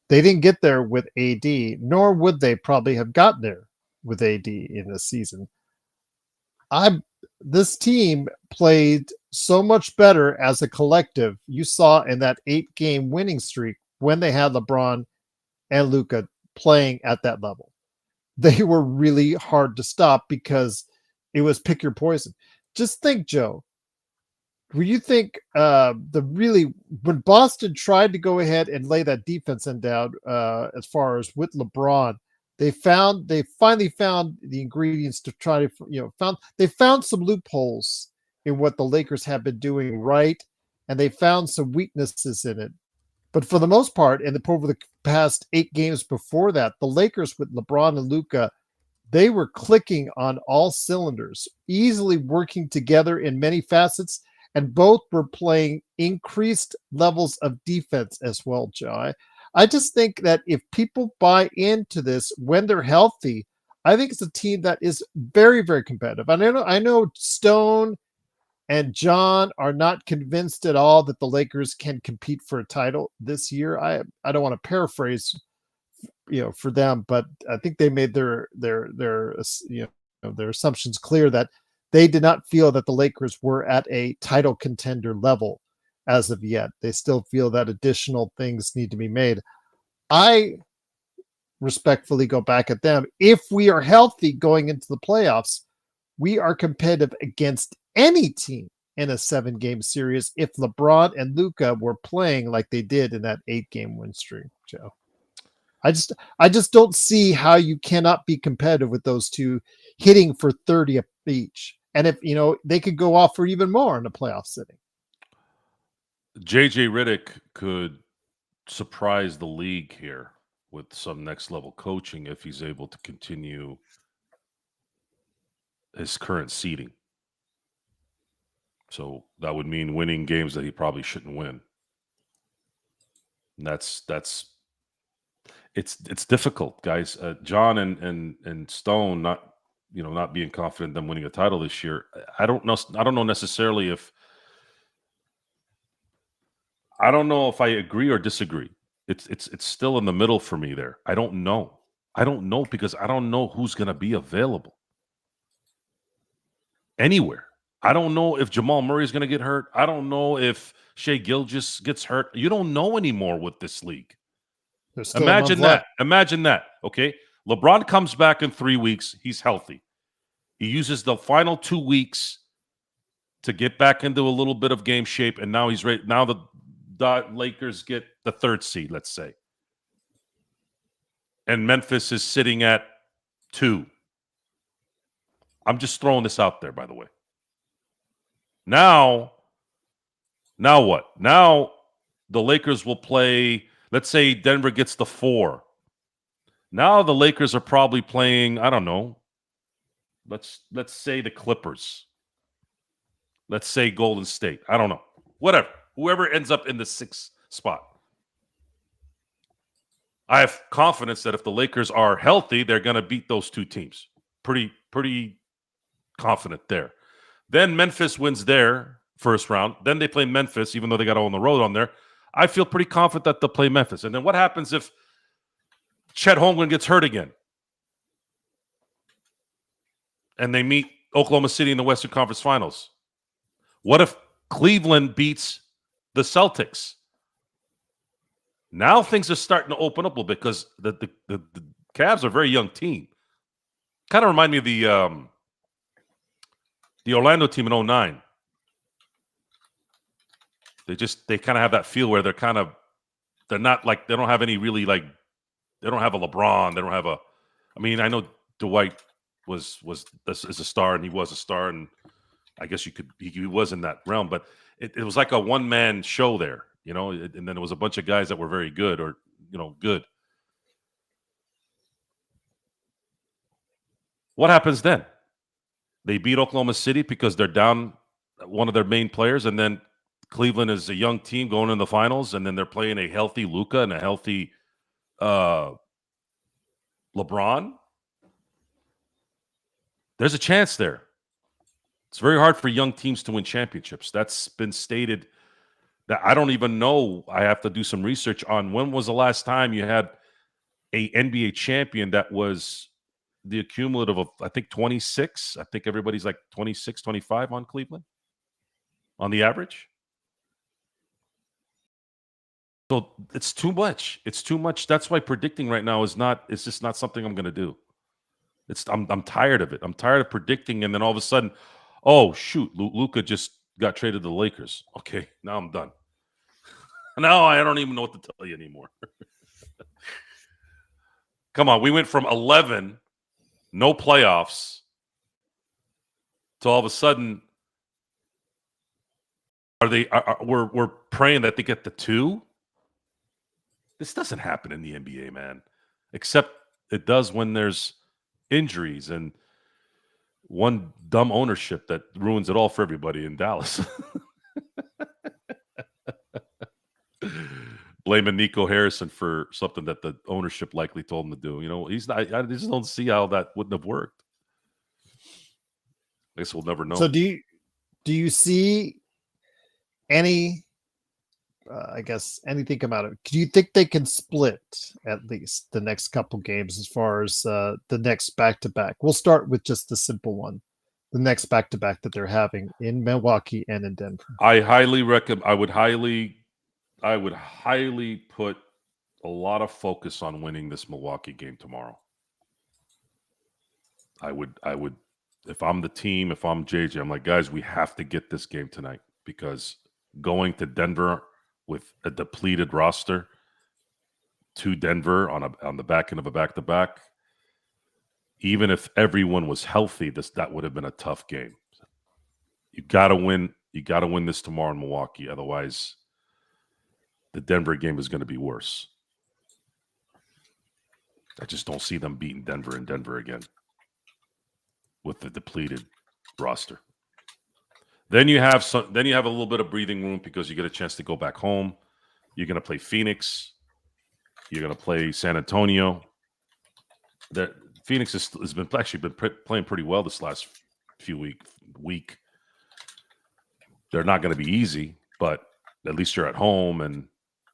They didn't get there with AD, nor would they probably have gotten there with AD in this season. This team played so much better as a collective. You saw in that 8-game winning streak when they had LeBron and Luka playing at that level. They were really hard to stop because it was pick your poison. Just think, Joe. When you think when Boston tried to go ahead and lay that defense end down as far as with LeBron, they finally found the ingredients to try to they found some loopholes in what the Lakers have been doing right, and they found some weaknesses in it. But for the most part, and over the past 8 games before that, the Lakers with LeBron and Luka, they were clicking on all cylinders, easily working together in many facets. And both were playing increased levels of defense as well, Joe. I just think that if people buy into this when they're healthy, I think it's a team that is very, very competitive. And I know Stone and John are not convinced at all that the Lakers can compete for a title this year. I don't want to paraphrase, for them, but I think they made their assumptions clear that they did not feel that the Lakers were at a title contender level as of yet. They still feel that additional things need to be made. I respectfully go back at them. If we are healthy going into the playoffs, we are competitive against any team in a 7-game series if LeBron and Luka were playing like they did in that 8-game win streak, Joe. I just don't see how you cannot be competitive with those two hitting for 30 each. And if, they could go off for even more in a playoff setting. JJ Redick could surprise the league here with some next level coaching if he's able to continue his current seeding. So that would mean winning games that he probably shouldn't win. And it's difficult, guys. John and Stone not being confident in them winning a title this year. I don't know necessarily if I agree or disagree. It's still in the middle for me there. I don't know because I don't know who's going to be available anywhere. I don't know if Jamal Murray is going to get hurt. I don't know if Shai Gilgeous gets hurt. You don't know anymore with this league. Imagine that. Okay. LeBron comes back in 3 weeks. He's healthy. He uses the final 2 weeks to get back into a little bit of game shape, and now he's ready. Now the Lakers get the 3rd seed, let's say. And Memphis is sitting at 2. I'm just throwing this out there, by the way. Now what? Now the Lakers will play, let's say Denver gets the 4. Now the Lakers are probably playing, I don't know, let's say the Clippers. Let's say Golden State. I don't know. Whatever. Whoever ends up in the 6th spot. I have confidence that if the Lakers are healthy, they're going to beat those 2 teams. Pretty confident there. Then Memphis wins their first round. Then they play Memphis, even though they got on the road on there. I feel pretty confident that they'll play Memphis. And then what happens if Chet Holmgren gets hurt again? And they meet Oklahoma City in the Western Conference Finals. What if Cleveland beats the Celtics? Now things are starting to open up a little bit because the Cavs are a very young team. Kind of remind me of the Orlando team in 2009. They kind of have that feel where they're not like, they don't have any really, like, they don't have a LeBron. They don't have I mean, I know Dwight is a star, and he was a star, and I guess he was in that realm, but it was like a one-man show there, and then there was a bunch of guys that were very good or, good. What happens then? They beat Oklahoma City because they're down one of their main players, and then Cleveland is a young team going in the finals, and then they're playing a healthy Luka and a healthy LeBron. There's a chance there. It's very hard for young teams to win championships. That's been stated. That I don't even know. I have to do some research on when was the last time you had a NBA champion that was the accumulative of, I think, 26. I think everybody's like 26, 25 on Cleveland on the average. So it's too much. It's too much. That's why predicting right now it's just not something I'm going to do. I'm tired of it. I'm tired of predicting, and then all of a sudden, oh shoot, Luka just got traded to the Lakers. Okay, now I'm done. Now I don't even know what to tell you anymore. Come on, we went from 11, no playoffs, to all of a sudden, we're praying that they get the 2. This doesn't happen in the NBA, man. Except it does when there's injuries and one dumb ownership that ruins it all for everybody in Dallas. Blaming Nico Harrison for something that the ownership likely told him to do. He's not. I just don't see how that wouldn't have worked. I guess we'll never know. So do you see any? I guess anything come out of it? Do you think they can split at least the next couple games as far as the next back-to-back? We'll start with just the simple one. The next back-to-back that they're having in Milwaukee and in Denver. I highly recommend. I would highly put a lot of focus on winning this Milwaukee game tomorrow. I would. If I'm the team, if I'm JJ, I'm like, guys, we have to get this game tonight, because going to Denver with a depleted roster to Denver on the back end of a back-to-back, even if everyone was healthy, that would have been a tough game. You got to win. You got to win this tomorrow in Milwaukee. Otherwise, the Denver game is going to be worse. I just don't see them beating Denver in Denver again with the depleted roster. Then you have a little bit of breathing room because you get a chance to go back home. You're going to play Phoenix. You're going to play San Antonio. Phoenix has been playing pretty well this last week. They're not going to be easy, but at least you're at home and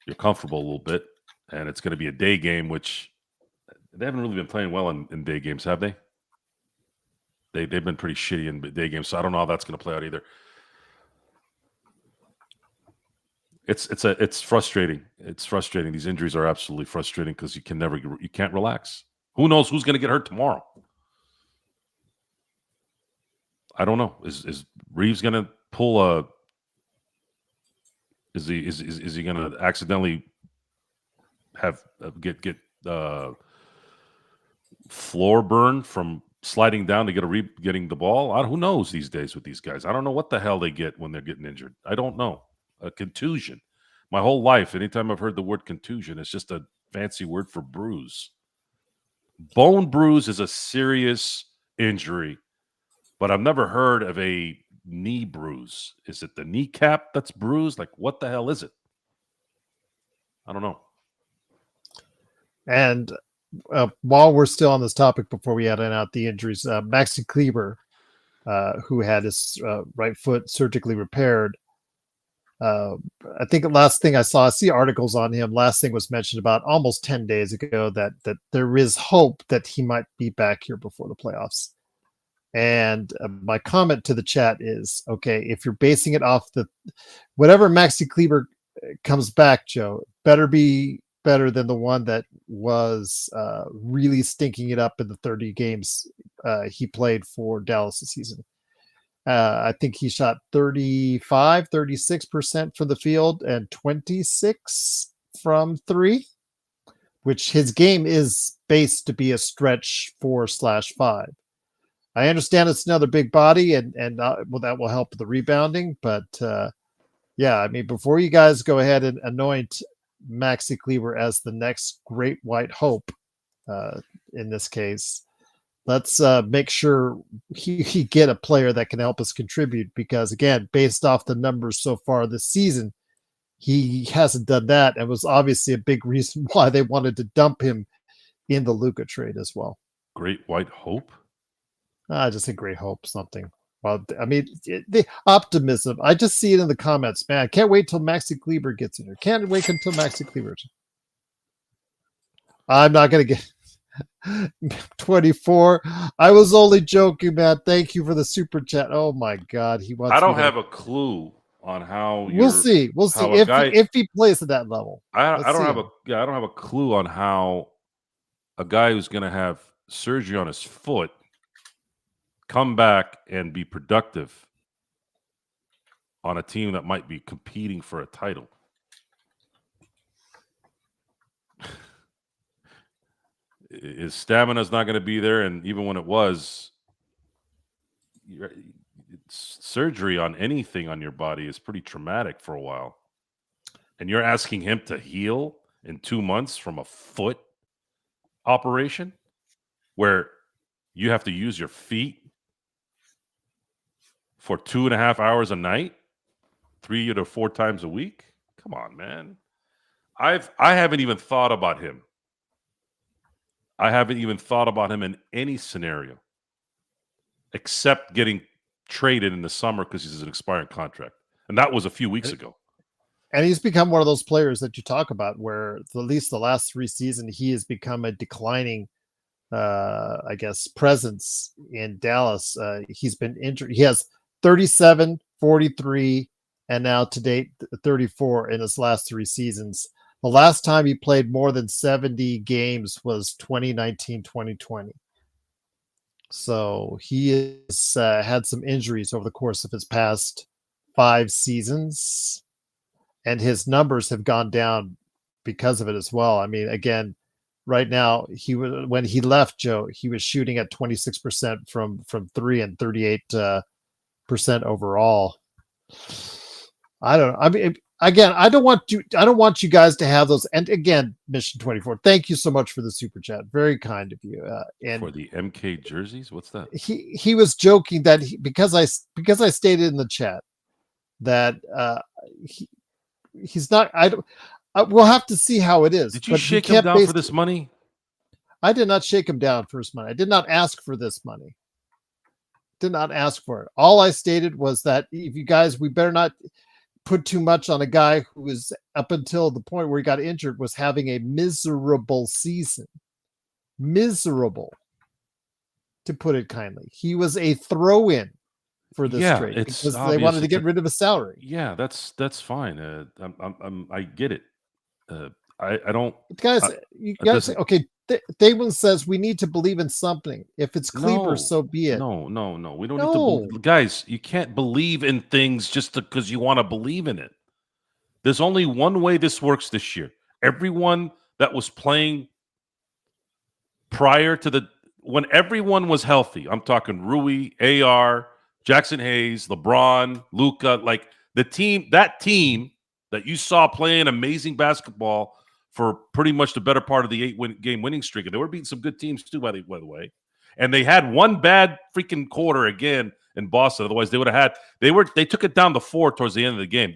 you're comfortable a little bit. And it's going to be a day game, which they haven't really been playing well in day games, have they? They've been pretty shitty in day games, so I don't know how that's going to play out either. It's frustrating. It's frustrating. These injuries are absolutely frustrating because you can't relax. Who knows who's going to get hurt tomorrow? I don't know. Is Reeves going to pull a? Is he going to accidentally have get floor burn from sliding down to getting the ball? Who knows these days with these guys? I don't know what the hell they get when they're getting injured. I don't know. A contusion. My whole life, anytime I've heard the word contusion, it's just a fancy word for bruise. Bone bruise is a serious injury, but I've never heard of a knee bruise. Is it the kneecap that's bruised? Like, what the hell is it? I don't know. And while we're still on this topic, before we add out the injuries, Maxi Kleber, who had his right foot surgically repaired, I think the last thing I see articles on him. Last thing was mentioned about almost 10 days ago that there is hope that he might be back here before the playoffs. And my comment to the chat is, okay, if you're basing it off whatever Maxi Kleber comes back, Joe, better be better than the one that was really stinking it up in the 30 games he played for Dallas this season. I think he shot 36% from the field and 26 from three, which his game is based to be a stretch 4/5. I understand it's another big body and well, that will help the rebounding, but yeah, I mean, before you guys go ahead and anoint Maxi Kleber as the next great white hope in this case, let's make sure he get a player that can help us contribute, because again, based off the numbers so far this season, he hasn't done that, and was obviously a big reason why they wanted to dump him in the Luka trade as well. Great white hope? I just think great hope something. Well, I mean, the optimism. I just see it in the comments, man. I can't wait till Maxi Kleber gets in here. Can't wait until Maxi Kleber. I'm not going to get 24. I was only joking, man. Thank you for the super chat. Oh my God, he wants. I don't have a clue on how. We'll see. We'll see if he plays at that level. I don't have a clue on how a guy who's going to have surgery on his foot come back and be productive on a team that might be competing for a title. His stamina is not going to be there, and even when it was, surgery on anything on your body is pretty traumatic for a while. And you're asking him to heal in 2 months from a foot operation where you have to use your feet for 2.5 hours a night, 3 to 4 times a week. Come on, man. I haven't even thought about him. I haven't even thought about him in any scenario except getting traded in the summer because he's an expiring contract. And that was a few weeks ago. And he's become one of those players that you talk about where at least the last 3 seasons, he has become a declining, I guess, presence in Dallas. He's been injured. He has 37, 43, and now to date 34 in his last 3 seasons. The last time he played more than 70 games was 2019-2020. So he has had some injuries over the course of his past 5 seasons, and his numbers have gone down because of it as well. I mean, again, right now, when he left, Joe, he was shooting at 26% from 3 and 38% overall. I don't know. I mean, again, I don't want you guys to have those. And again, Mission 24, thank you so much for the super chat. Very kind of you. And for the MK jerseys, what's that? He was joking that because I stated in the chat that he's not. We'll have to see how it is. Did you shake him down for this money? I did not shake him down for his money. I did not ask for this money. Did not ask for it. All I stated was that if you guys, we better not put too much on a guy who was, up until the point where he got injured, was having a miserable season. Miserable, to put it kindly. He was a throw-in for this trade because they wanted to get rid of his salary. Yeah, that's fine. I get it. I don't. Guys, I, you it guys, doesn't. okay. Thaywin says we need to believe in something. If it's Kleber, No, so be it. no. We don't need to. No, Guys, you can't believe in things just because you want to believe in it. There's only one way this works this year. Everyone that was playing prior to when everyone was healthy, I'm talking Rui, AR, Jackson Hayes, LeBron, Luca, like that team that you saw playing amazing basketball for pretty much the better part of the game winning streak. And they were beating some good teams too, by the way. And they had one bad freaking quarter again in Boston. Otherwise, they would have had they took it down to 4 towards the end of the game.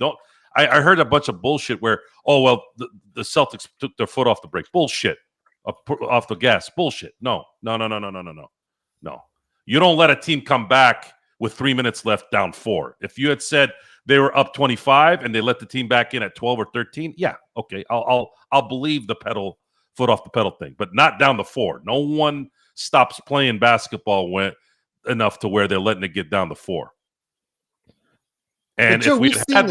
I heard a bunch of bullshit where, oh well, the Celtics took their foot off the brake. Bullshit. Off the gas. Bullshit. No. You don't let a team come back with 3 minutes left down 4. If you had said they were up 25 and they let the team back in at 12 or 13, yeah, okay, I'll believe the foot off the pedal thing, but not down to 4. No one stops playing basketball enough to where they're letting it get down to 4. And Joe, if we'd had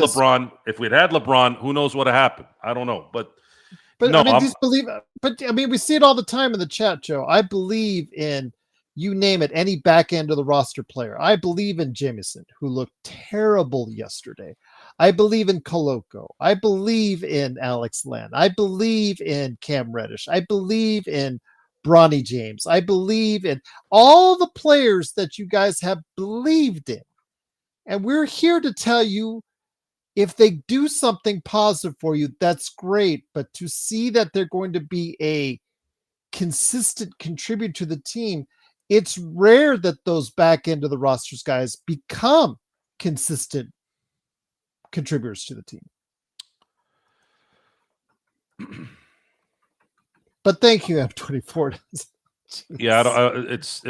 LeBron, who knows what happened? I don't know, but no, I mean, I mean, we see it all the time in the chat, Joe. I believe in, you name it, any back end of the roster player. I believe in Jamison, who looked terrible yesterday. I believe in Koloko. I believe in Alex Len. I believe in Cam Reddish. I believe in Bronny James. I believe in all the players that you guys have believed in. And we're here to tell you, if they do something positive for you, that's great. But to see that they're going to be a consistent contributor to the team, it's rare that those back end of the rosters guys become consistent contributors to the team. But thank you, M24. Yeah,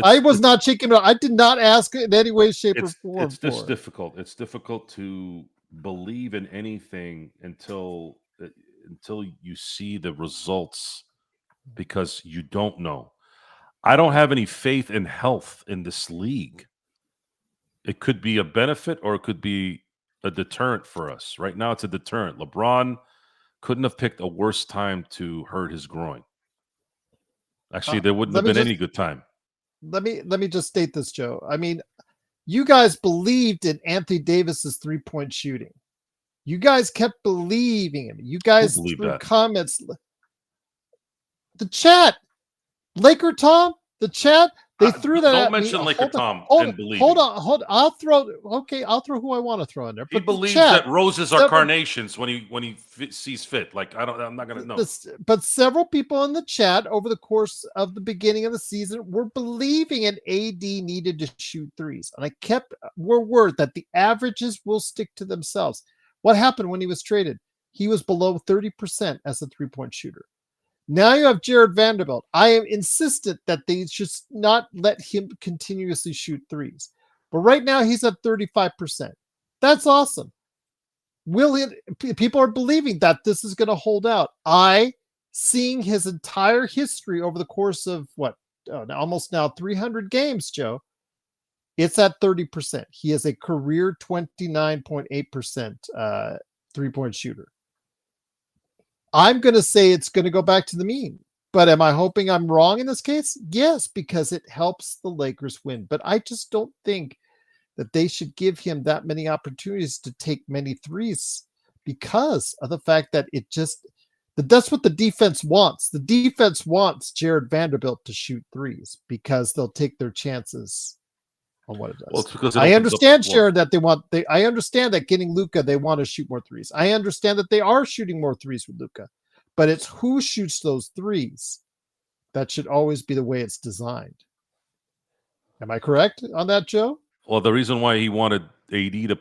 I was not chicken. I did not ask in any way, shape, or form. It's just difficult. It's difficult to believe in anything until you see the results, because you don't know. I don't have any faith in health in this league. It could be a benefit or it could be a deterrent for us. Right now, it's a deterrent. LeBron couldn't have picked a worse time to hurt his groin. Actually, there wouldn't have been any good time. Let me just state this, Joe. I mean, you guys believed in Anthony Davis's 3-point shooting. You guys kept believing him. You guys threw comments. The chat, Laker Tom, the chat, they threw that. Don't mention Laker Tom and believe. Hold on. I'll throw who I want to throw in there. He believes that roses are carnations when he sees fit. Like I'm not gonna know. But several people in the chat over the course of the beginning of the season were believing an AD needed to shoot threes, and I kept word that the averages will stick to themselves. What happened when he was traded? He was below 30% as a 3-point shooter. Now you have Jared Vanderbilt. I am insistent that they should not let him continuously shoot threes. But right now he's at 35%. That's awesome. People are believing that this is going to hold out. Seeing his entire history over the course of almost now 300 games, Joe, it's at 30%. He is a career 29.8% 3-point shooter. I'm going to say it's going to go back to the mean. But am I hoping I'm wrong in this case? Yes, because it helps the Lakers win. But I just don't think that they should give him that many opportunities to take many threes, because of the fact that that's what the defense wants. The defense wants Jared Vanderbilt to shoot threes because they'll take their chances on what it does. Well, because I understand, Sharon, that I understand that getting Luka, they want to shoot more threes. I understand that they are shooting more threes with Luka, but it's who shoots those threes that should always be the way it's designed. Am I correct on that, Joe? Well, the reason why he wanted AD to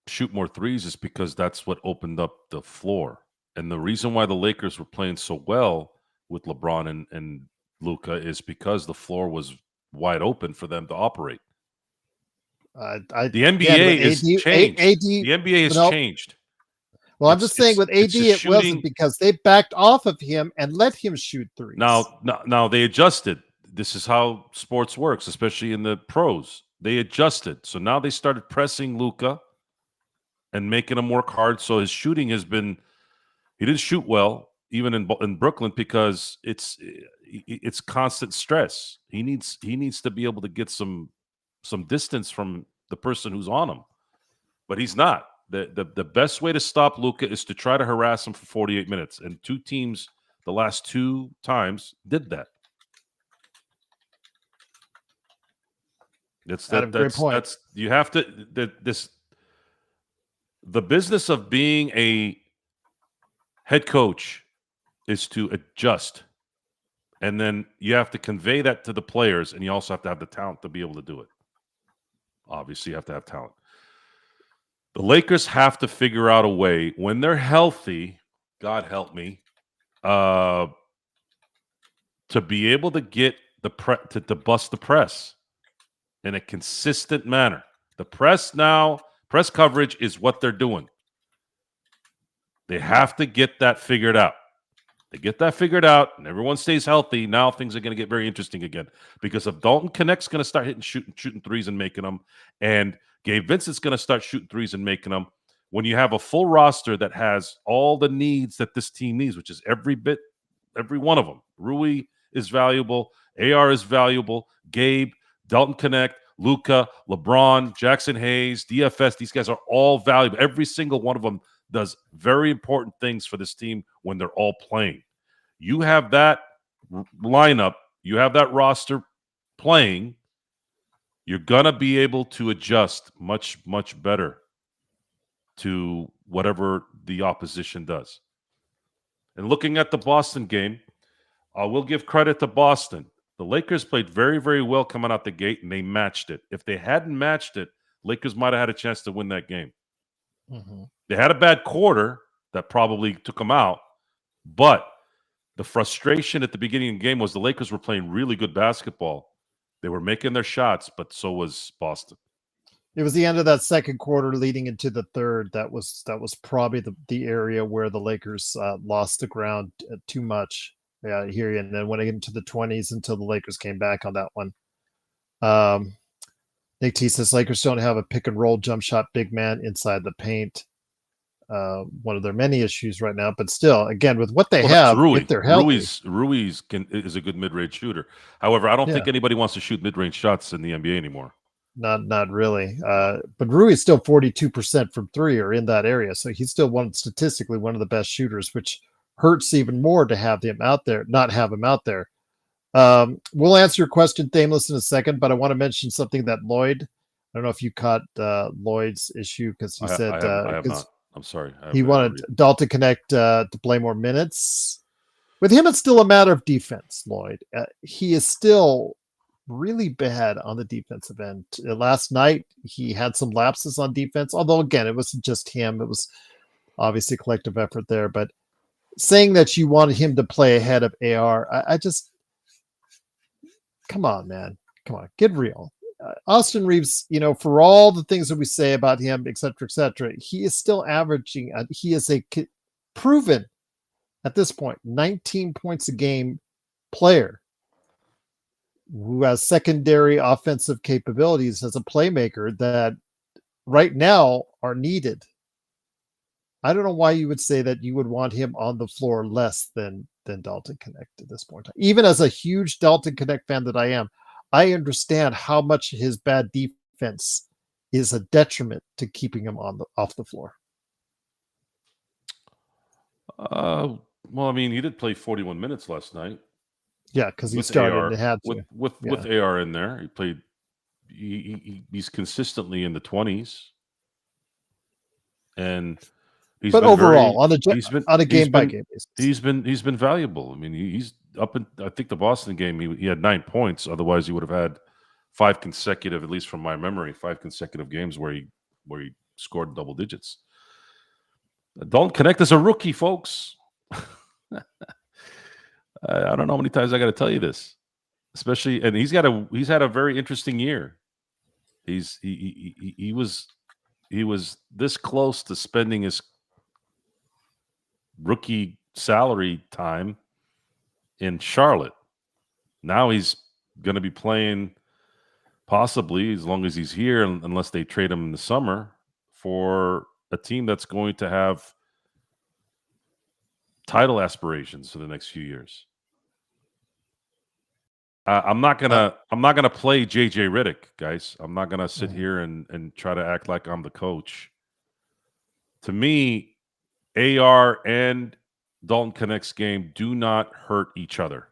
shoot more threes is because that's what opened up the floor. And the reason why the Lakers were playing so well with LeBron and Luka is because the floor was wide open for them to operate. The NBA has changed. The NBA has changed. Well, I'm just saying with AD, it wasn't because they backed off of him and let him shoot threes. Now they adjusted. This is how sports works, especially in the pros. They adjusted. So now they started pressing Luka and making him work hard. So his shooting has been, he didn't shoot well even in Brooklyn, because it's constant stress. He needs to be able to get some distance from the person who's on him, but he's not. The best way to stop Luka is to try to harass him for 48 minutes, and two teams the last two times did that. That's you have to the business of being a head coach is to adjust, and then you have to convey that to the players, and you also have to have the talent to be able to do it. Obviously, you have to have talent. The Lakers have to figure out a way when they're healthy, God help me, to be able to get to bust the press in a consistent manner. The press coverage is what they're doing. They have to get that figured out. They get that figured out, and everyone stays healthy. Now things are going to get very interesting again, because if Dalton Connect's going to start shooting threes and making them, and Gabe Vincent's going to start shooting threes and making them, when you have a full roster that has all the needs that this team needs, which is every one of them. Rui is valuable. AR is valuable. Gabe, Dalton Connect, Luka, LeBron, Jackson Hayes, DFS. These guys are all valuable. Every single one of them does very important things for this team when they're all playing. You have that lineup, you have that roster playing, you're going to be able to adjust much, much better to whatever the opposition does. And looking at the Boston game, we'll give credit to Boston. The Lakers played very, very well coming out the gate, and they matched it. If they hadn't matched it, Lakers might have had a chance to win that game. Mm-hmm. They had a bad quarter that probably took them out, but the frustration at the beginning of the game was the Lakers were playing really good basketball. They were making their shots, but so was Boston. It was the end of that second quarter leading into the third. That was probably the area where the Lakers lost the ground too much. Yeah, I hear you. And then went into the 20s until the Lakers came back on that one. Nick T says Lakers don't have a pick and roll jump shot big man inside the paint. One of their many issues right now, but still, again, with what they have, if they're healthy, Rui is a good mid-range shooter. However, I don't think anybody wants to shoot mid-range shots in the NBA anymore. Not really. But Rui is still 42% from three or in that area, so he's still statistically one of the best shooters, which hurts even more to have him out there, not have him out there. We'll answer your question, Thameless, in a second, but I want to mention something that Lloyd, I don't know if you caught Lloyd's issue, because he said I have not. I'm sorry. He wanted Dalton Connect to play more minutes. With him, it's still a matter of defense, Lloyd. He is still really bad on the defensive end. Last night, he had some lapses on defense, although, again, it wasn't just him. It was obviously a collective effort there. But saying that you wanted him to play ahead of AR, I just... Come on, man. Come on. Get real. Austin Reeves, for all the things that we say about him, et cetera, he is still averaging. He is a proven, at this point, 19 points a game player who has secondary offensive capabilities as a playmaker that right now are needed. I don't know why you would say that you would want him on the floor less than Dalton Connect at this point. Even as a huge Dalton Connect fan that I am, I understand how much his bad defense is a detriment to keeping him off the floor. Well, I mean, he did play 41 minutes last night. Yeah, because he started and had to. With AR in there, he played. He's consistently in the 20s, and but overall, on a game by game basis, he's been valuable. I mean, he's up in. I think the Boston game, he had 9 points. Otherwise, he would have had 5 consecutive, at least from my memory, 5 consecutive games where he scored double digits. Dalton Connect is a rookie, folks. I don't know how many times I got to tell you this, especially, and he's had a very interesting year. He was this close to spending his rookie salary time in Charlotte. Now he's going to be playing, possibly, as long as he's here, unless they trade him in the summer, for a team that's going to have title aspirations for the next few years. I'm not gonna play JJ Redick, guys. I'm not gonna sit here and try to act like I'm the coach. To me, AR and Dalton Connect's game do not hurt each other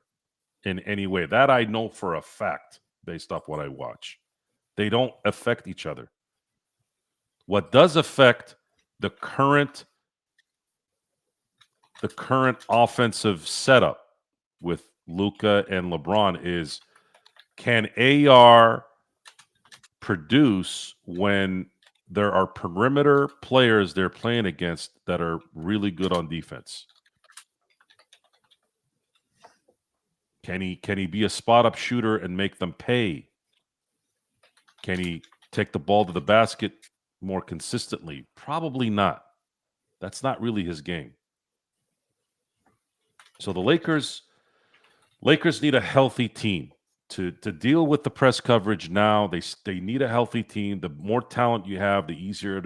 in any way. That I know for a fact based off what I watch. They don't affect each other. What does affect the current offensive setup with Luka and LeBron is, can AR produce when there are perimeter players they're playing against that are really good on defense? Can he be a spot up shooter and make them pay? Can he take the ball to the basket more consistently? Probably not. That's not really his game. So the Lakers need a healthy team to deal with the press coverage now. They need a healthy team. The more talent you have, the easier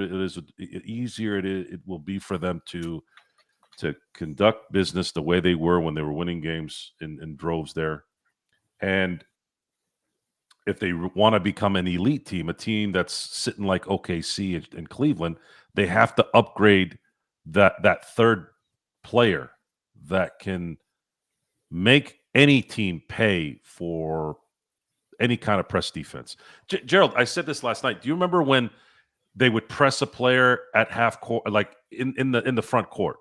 it will be for them to conduct business the way they were when they were winning games in droves there. And if they want to become an elite team, a team that's sitting like OKC and Cleveland, they have to upgrade that third player that can make any team pay for any kind of press defense. Gerald, I said this last night. Do you remember when they would press a player at half court, like in the front court?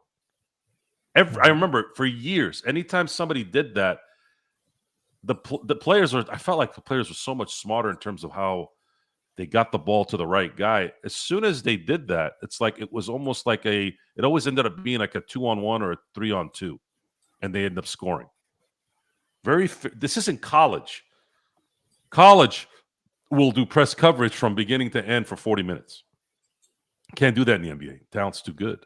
I remember for years, anytime somebody did that, the players were. I felt like the players were so much smarter in terms of how they got the ball to the right guy. As soon as they did that, it's like it was almost like it always ended up being like a 2-on-1 or a 3-on-2, and they ended up scoring. This isn't college. College will do press coverage from beginning to end for 40 minutes. Can't do that in the NBA. Talent's too good.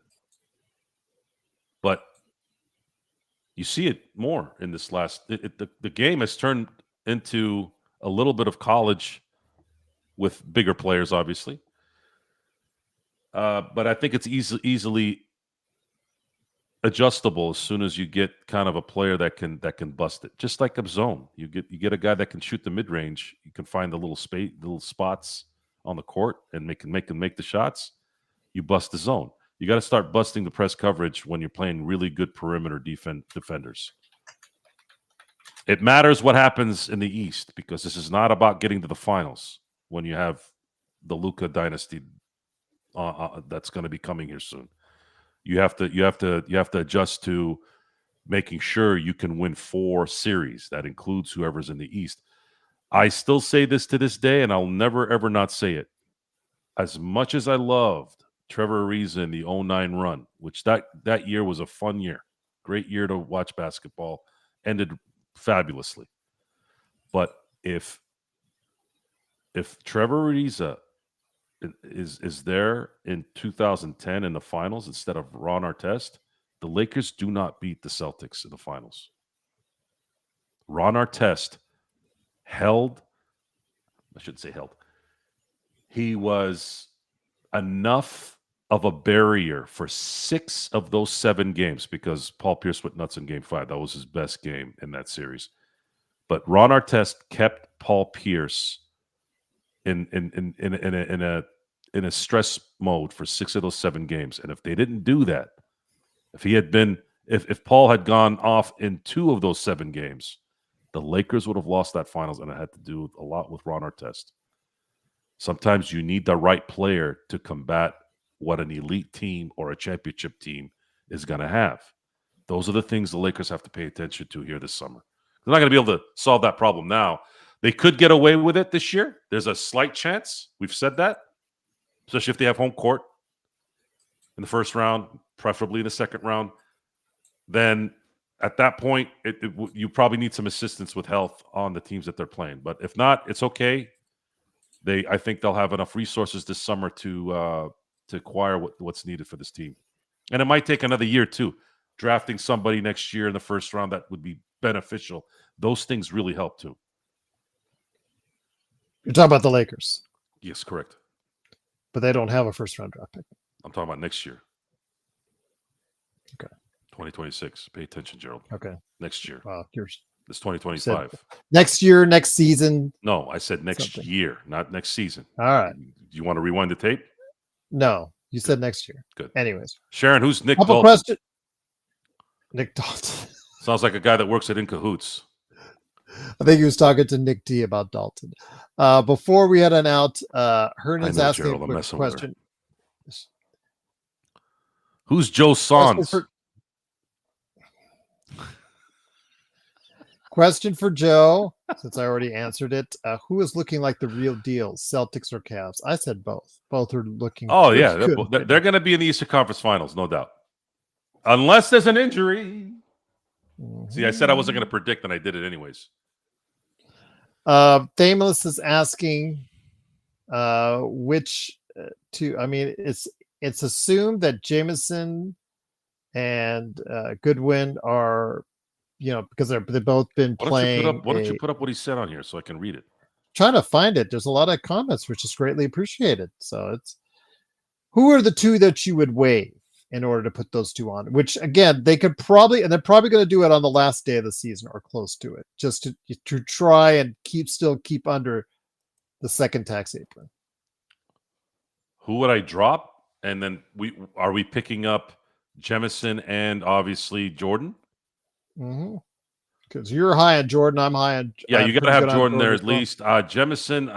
But you see it more in this last. The game has turned into a little bit of college with bigger players, obviously. But I think it's easily adjustable as soon as you get kind of a player that can bust it. Just like a zone, you get a guy that can shoot the mid range. You can find the little spots on the court and make the shots. You bust the zone. You got to start busting the press coverage when you're playing really good perimeter defenders. It matters what happens in the East because this is not about getting to the finals when you have the Luka dynasty that's going to be coming here soon. You have to adjust to making sure you can win 4 series. That includes whoever's in the East. I still say this to this day, and I'll never ever not say it. As much as I loved Trevor Ariza in the 2009 run, which that year was a fun year, great year to watch basketball, ended fabulously. But if Trevor Ariza is there in 2010 in the finals instead of Ron Artest, the Lakers do not beat the Celtics in the finals. Ron Artest he was enough of a barrier for 6 of those 7 games because Paul Pierce went nuts in Game 5. That was his best game in that series. But Ron Artest kept Paul Pierce in a stress mode for 6 of those 7 games. And if they didn't do that, if Paul had gone off in 2 of those 7 games, the Lakers would have lost that finals, and it had to do a lot with Ron Artest. Sometimes you need the right player to combat what an elite team or a championship team is going to have. Those are the things the Lakers have to pay attention to here this summer. They're not going to be able to solve that problem now. They could get away with it this year. There's a slight chance. We've said that, especially if they have home court in the first round, preferably in the second round. Then at that point, you probably need some assistance with health on the teams that they're playing. But if not, it's okay. I think they'll have enough resources this summer to acquire what's needed for this team. And it might take another year too. Drafting somebody next year in the first round that would be beneficial. Those things really help too. You're talking about the Lakers. Yes, correct. But they don't have a first round draft pick. I'm talking about next year. Okay. 2026. Pay attention, Gerald. Okay. Next year. Yours. It's 2025. Next year, next season. No, I said next Something. year, not next season. All right. Do you want to rewind the tape? No, you said next year. Good. Anyways. Sharon, who's Nick Couple Dalton? questions. Nick Dalton. Sounds like a guy that works at In Cahoots. I think he was talking to Nick D about Dalton. Before we head on out, Hernan's asking Gerald, a I'm quick messing with her. question. Who's Joe Sans? Question for Joe, since I already answered it. Who is looking like the real deal, Celtics or Cavs? I said both. Both are looking. Oh, yeah. good. They're going to be in the Eastern Conference Finals, no doubt. Unless there's an injury. Mm-hmm. See, I said I wasn't going to predict, and I did it anyways. Thameless is asking which two. I mean, it's assumed that Jameson and Goodwin are, because they've both been playing. Why don't you put up what he said on here so I can read it? Trying to find it. There's a lot of comments, which is greatly appreciated. So it's who are the two that you would waive in order to put those two on? Which again, they could probably, and they're probably going to do it on the last day of the season or close to it, just to try and keep under the second tax apron. Who would I drop? And then are we picking up Jemison and obviously Jordan? Mm-hmm. Because you're high on Jordan, I'm high on. Yeah, you got to have Jordan there at well. least. Jemison.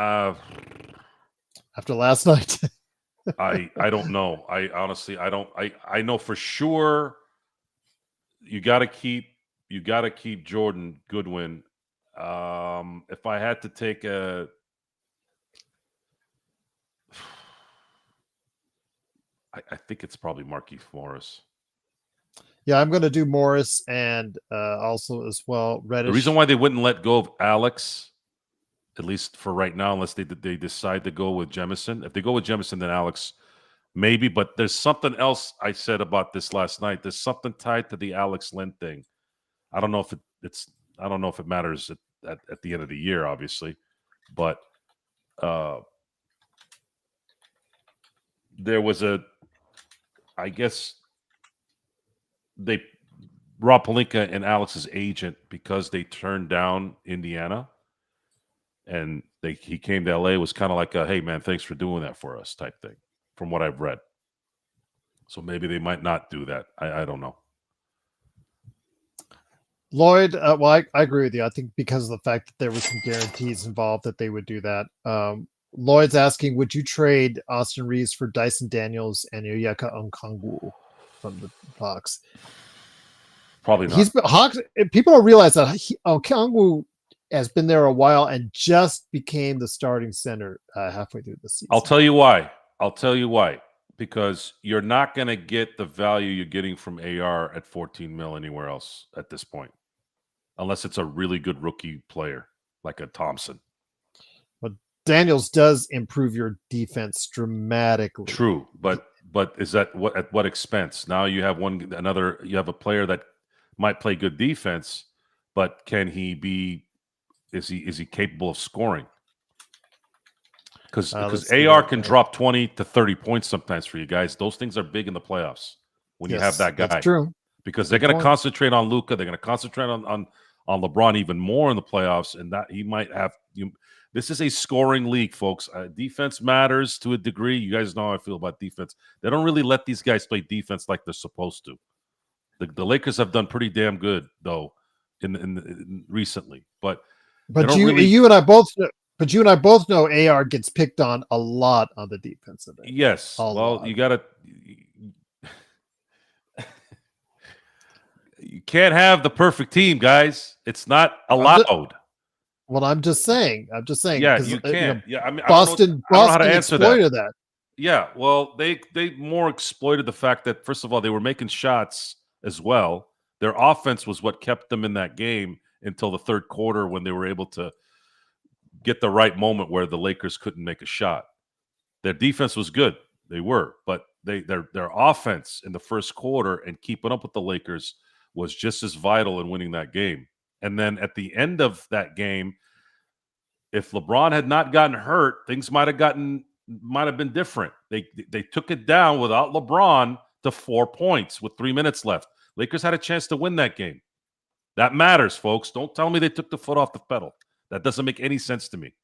After last night, I don't know. I honestly I know for sure. You got to keep Jordan Goodwin. If I had to take I think it's probably Markieff Morris. Yeah, I'm going to do Morris and also as well Reddish. The reason why they wouldn't let go of Alex, at least for right now, unless they decide to go with Jemison. If they go with Jemison, then Alex maybe. But there's something else I said about this last night. There's something tied to the Alex Len thing. I don't know if I don't know if it matters at the end of the year, obviously, but there was I guess. Rob Pelinka and Alex's agent, because they turned down Indiana and he came to LA, was kind of like hey man, thanks for doing that for us type thing, from what I've read. So maybe they might not do that. I don't know. Lloyd, well, I agree with you. I think because of the fact that there was some guarantees involved that they would do that. Lloyd's asking, would you trade Austin Reeves for Dyson Daniels and Oyeka Okongwu from the Hawks? Probably not. Hawks. People don't realize that Okongwu has been there a while and just became the starting center halfway through the season. I'll tell you why. Because you're not going to get the value you're getting from AR at 14 mil anywhere else at this point, unless it's a really good rookie player like a Thompson. But Daniels does improve your defense dramatically. True, but is that at what expense? Now you have you have a player that might play good defense, but can he be? Is he capable of scoring? Because AR can drop 20 to 30 points sometimes for you guys. Those things are big in the playoffs when you have that guy. That's true. Because they're going to concentrate on Luka. They're going to concentrate on LeBron even more in the playoffs, and that he might have. This is a scoring league, folks. Defense matters to a degree. You guys know how I feel about defense. They don't really let these guys play defense like they're supposed to. The Lakers have done pretty damn good though in recently, but you and I both. But you and I both know AR gets picked on a lot on the defensive end. Yes. You got to. You can't have the perfect team, guys. It's not allowed. I'm just saying. Yeah, you can't. I mean, Boston exploited that. Yeah, well, they more exploited the fact that, first of all, they were making shots as well. Their offense was what kept them in that game until the third quarter, when they were able to get the right moment where the Lakers couldn't make a shot. Their defense was good. They were, but their offense in the first quarter and keeping up with the Lakers was just as vital in winning that game. And then at the end of that game, if LeBron had not gotten hurt, things might have been different. They took it down without LeBron to 4 points with 3 minutes left. Lakers had a chance to win that game. That matters, folks. Don't tell me they took the foot off the pedal. That doesn't make any sense to me.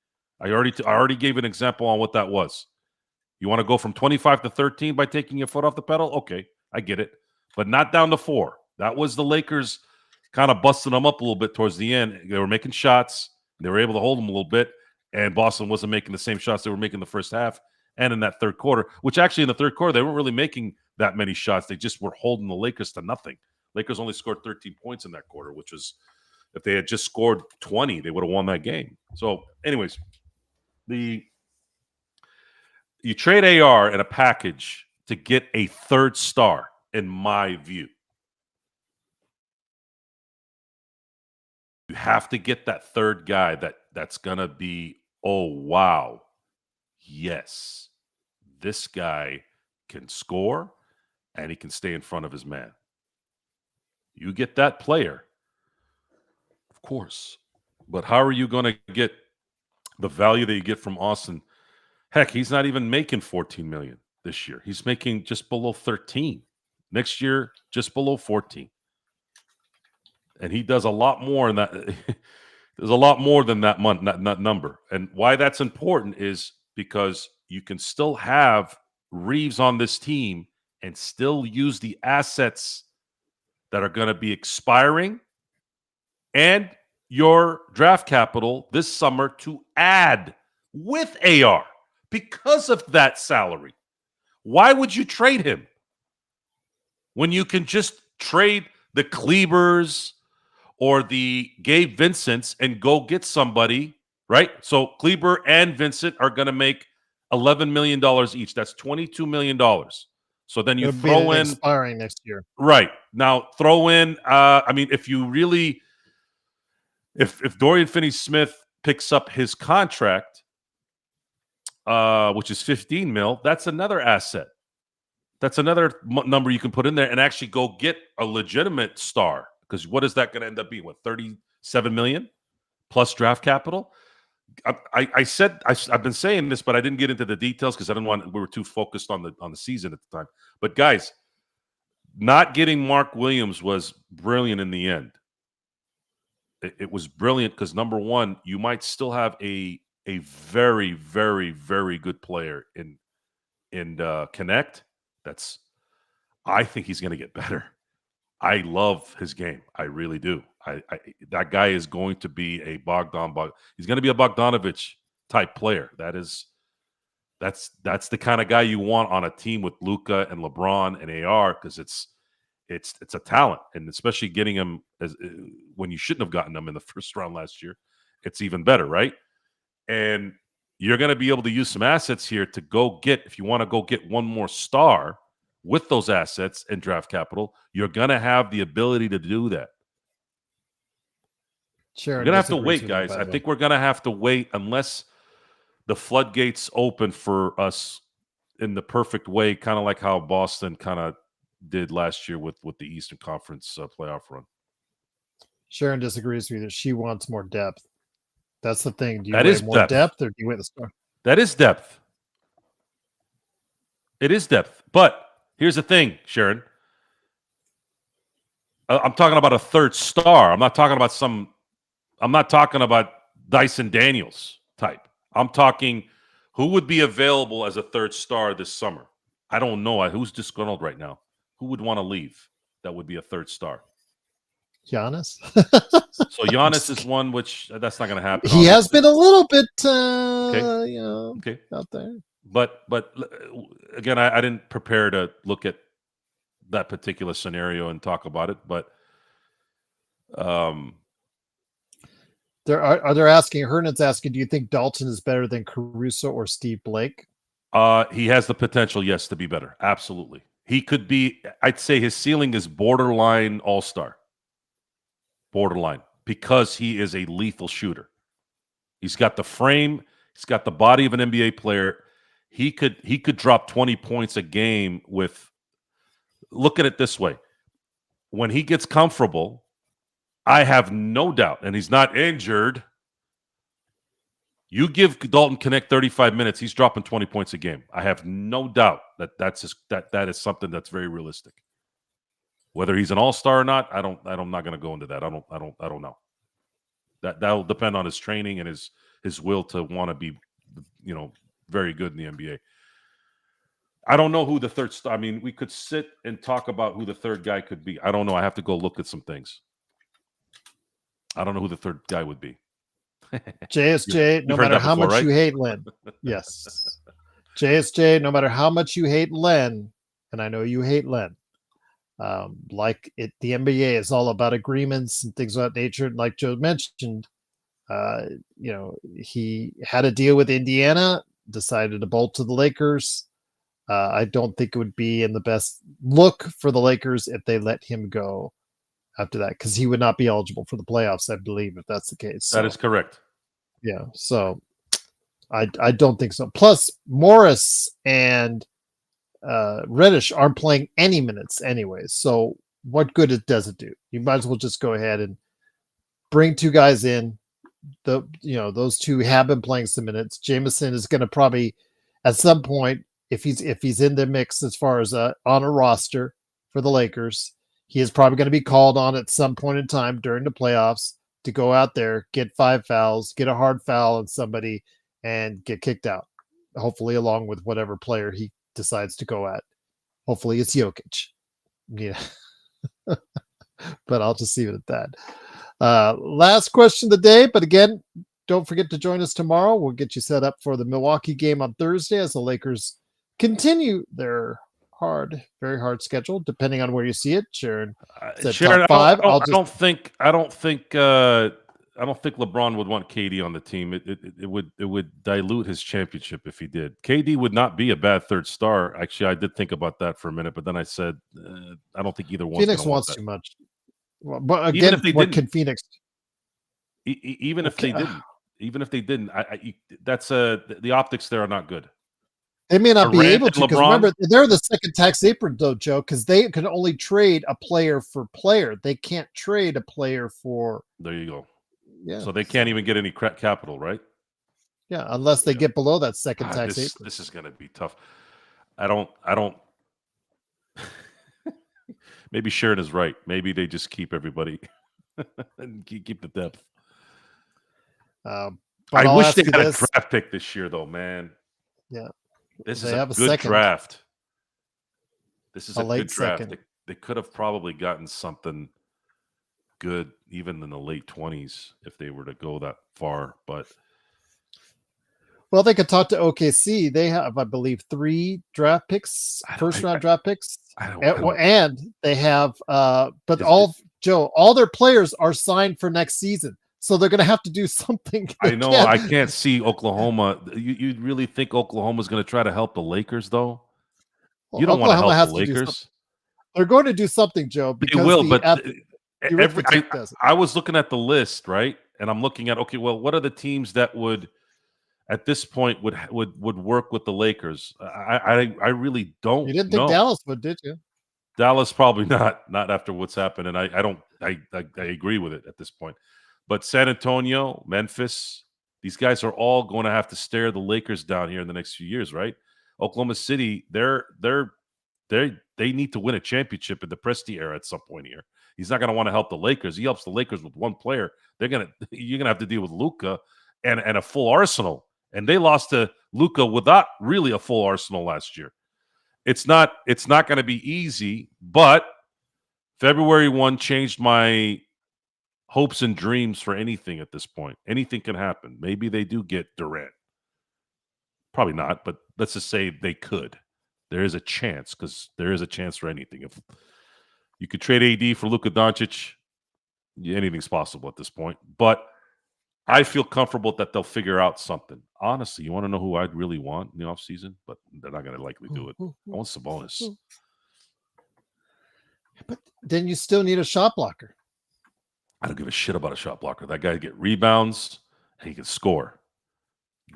I already gave an example on what that was. You want to go from 25 to 13 by taking your foot off the pedal? Okay, I get it. But not down to 4. That was the Lakers kind of busting them up a little bit towards the end. They were making shots. They were able to hold them a little bit. And Boston wasn't making the same shots they were making the first half and in that third quarter, which actually in the third quarter, they weren't really making that many shots. They just were holding the Lakers to nothing. Lakers only scored 13 points in that quarter, which was, if they had just scored 20, they would have won that game. So anyways, you trade AR in a package to get a third star, in my view. You have to get that third guy that's going to be, oh, wow, yes, this guy can score and he can stay in front of his man. You get that player, of course. But how are you going to get the value that you get from Austin? Heck, he's not even making $14 million this year. He's making just below 13. Next year, just below 14. And he does a lot more in that. There's a lot more than that month, that number. And why that's important is because you can still have Reeves on this team and still use the assets that are going to be expiring and your draft capital this summer to add with AR because of that salary. Why would you trade him when you can just trade the Klebers or the Gabe Vincents and go get somebody, right? So Kleber and Vincent are going to make $11 million each. That's $22 million. So then you It'll throw be in expiring next year. Right. Now throw in I mean, if you really if Dorian Finney-Smith picks up his contract, which is 15 mil, that's another asset. That's another number you can put in there and actually go get a legitimate star. Because what is that going to end up being? What, 37 million plus draft capital? I've been saying this, but I didn't get into the details because we were too focused on the season at the time. But guys, not getting Mark Williams was brilliant in the end. It was brilliant because number one, you might still have a very, very, very good player in Connect. I think he's going to get better. I love his game. I really do. That guy is going to be a he's going to be a Bogdanovich type player. That's the kind of guy you want on a team with Luka and LeBron and AR because it's a talent, and especially getting him when you shouldn't have gotten him in the first round last year, it's even better, right? And you're going to be able to use some assets here to go get, if you want to go get one more star with those assets and draft capital, you're going to have the ability to do that. Sure, we're going to have to wait, guys. I think we're going to have to wait unless the floodgates open for us in the perfect way, kind of like how Boston kind of did last year with the Eastern Conference playoff run. Sharon disagrees with you that she wants more depth. That's the thing. Do you want more depth or do you want the star? That is depth. It is depth. But here's the thing, Sharon. I'm talking about a third star. I'm not talking about Dyson Daniels type. I'm talking who would be available as a third star this summer. I don't know. Who's disgruntled right now? Who would want to leave that would be a third star? Giannis. So Giannis is one, which that's not going to happen. He has been a little bit, okay. out there. But again, I didn't prepare to look at that particular scenario and talk about it. But they're asking. Hernan's asking, do you think Dalton is better than Caruso or Steve Blake? He has the potential, yes, to be better. Absolutely. He could be, I'd say his ceiling is borderline all-star. Borderline. Because he is a lethal shooter. He's got the frame. He's got the body of an NBA player. He could drop 20 points a game with, look at it this way. When he gets comfortable, I have no doubt, and he's not injured, you give Dalton Connect 35 minutes, he's dropping 20 points a game. I have no doubt that that is something that's very realistic. Whether he's an all-star or not, I'm not going to go into that. I don't know. That'll depend on his training and his will to want to be, very good in the NBA. I don't know who the third star. I mean, we could sit and talk about who the third guy could be. I don't know. I have to go look at some things. I don't know who the third guy would be. JSJ, no matter how much you hate Len. Yes. JSJ, no matter how much you hate Len, and I know you hate Len, the NBA is all about agreements and things of that nature. And like Joe mentioned, he had a deal with Indiana, decided to bolt to the Lakers. I don't think it would be in the best look for the Lakers if they let him go after that, because he would not be eligible for the playoffs, I believe, if that's the case. That is correct. Yeah, so I don't think so. Plus, Morris and Reddish aren't playing any minutes anyways. So what good does it do? You might as well just go ahead and bring two guys in. Those two have been playing some minutes. Jameson is going to probably at some point, if he's in the mix as far as on a roster for the Lakers, he is probably going to be called on at some point in time during the playoffs to go out there, get 5 fouls, get a hard foul on somebody, and get kicked out. Hopefully, along with whatever player he decides to go at. Hopefully, it's Jokic. Yeah. But I'll just leave it at that. Last question of the day. But again, don't forget to join us tomorrow. We'll get you set up for the Milwaukee game on Thursday as the Lakers continue their very hard schedule, depending on where you see it. Sharon, Sharon, top 5. I don't think LeBron would want KD on the team. It would dilute his championship if he did. KD would not be a bad third star. Actually, I did think about that for a minute, but then I said I don't think either one. Phoenix wants too much. Well, but again, what can Phoenix? Even if they didn't, that's the optics there are not good. They may not be able to, because remember, they're the second tax apron, though, Joe, because they can only trade a player for player. They can't trade a player for. There you go. Yeah. So they can't even get any capital, right? Yeah, unless they get below that second tax apron. This is going to be tough. I don't. Maybe Sharon is right. Maybe they just keep everybody and keep the depth. I wish they had a draft pick this year, though, man. Yeah. This is a good draft. This is a good draft. They could have probably gotten something good even in the late 20s if they were to go that far. But well, they could talk to OKC. They have, I believe, 3 draft picks, first-round draft picks. And they have, all their players are signed for next season. So they're going to have to do something. I know. I can't see Oklahoma. You really think Oklahoma's going to try to help the Lakers, though? You don't want to help the Lakers. They're going to do something, Joe. Because they will, but I was looking at the list, right? And I'm looking at, okay, well, what are the teams that would, at this point, would work with the Lakers? I really don't know. You didn't think Dallas would, did you? Dallas probably not after what's happened. And I agree with it at this point. But San Antonio, Memphis, these guys are all going to have to stare the Lakers down here in the next few years, right? Oklahoma City, they need to win a championship in the Presti era at some point here. He's not going to want to help the Lakers. He helps the Lakers with one player. You're going to have to deal with Luka and a full arsenal. And they lost to Luka without really a full arsenal last year. It's not going to be easy, but February 1 changed my hopes and dreams for anything at this point. Anything can happen. Maybe they do get Durant. Probably not, but let's just say they could. There is a chance, because there is a chance for anything. If you could trade AD for Luka Doncic, anything's possible at this point. But I feel comfortable that they'll figure out something. Honestly, you want to know who I'd really want in the offseason? But they're not going to likely do it. I want Sabonis. But then you still need a shot blocker. I don't give a shit about a shot blocker. That guy get rebounds and he can score.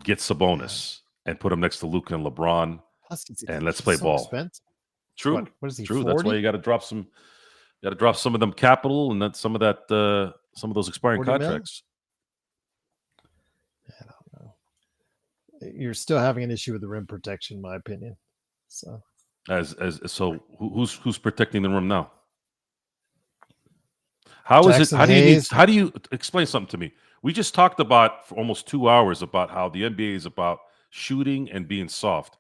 Get Sabonis and put him next to Luka and LeBron, and let's play ball. Expensive. True. What is he? True. 40? That's why you got to drop some. You got to drop some of them capital and then some of those expiring contracts. I don't know. You're still having an issue with the rim protection, in my opinion. So who's protecting the rim now? How is it? Jackson How do you need? Hayes. How do you explain something to me? We just talked about for almost 2 hours about how the NBA is about shooting and being soft.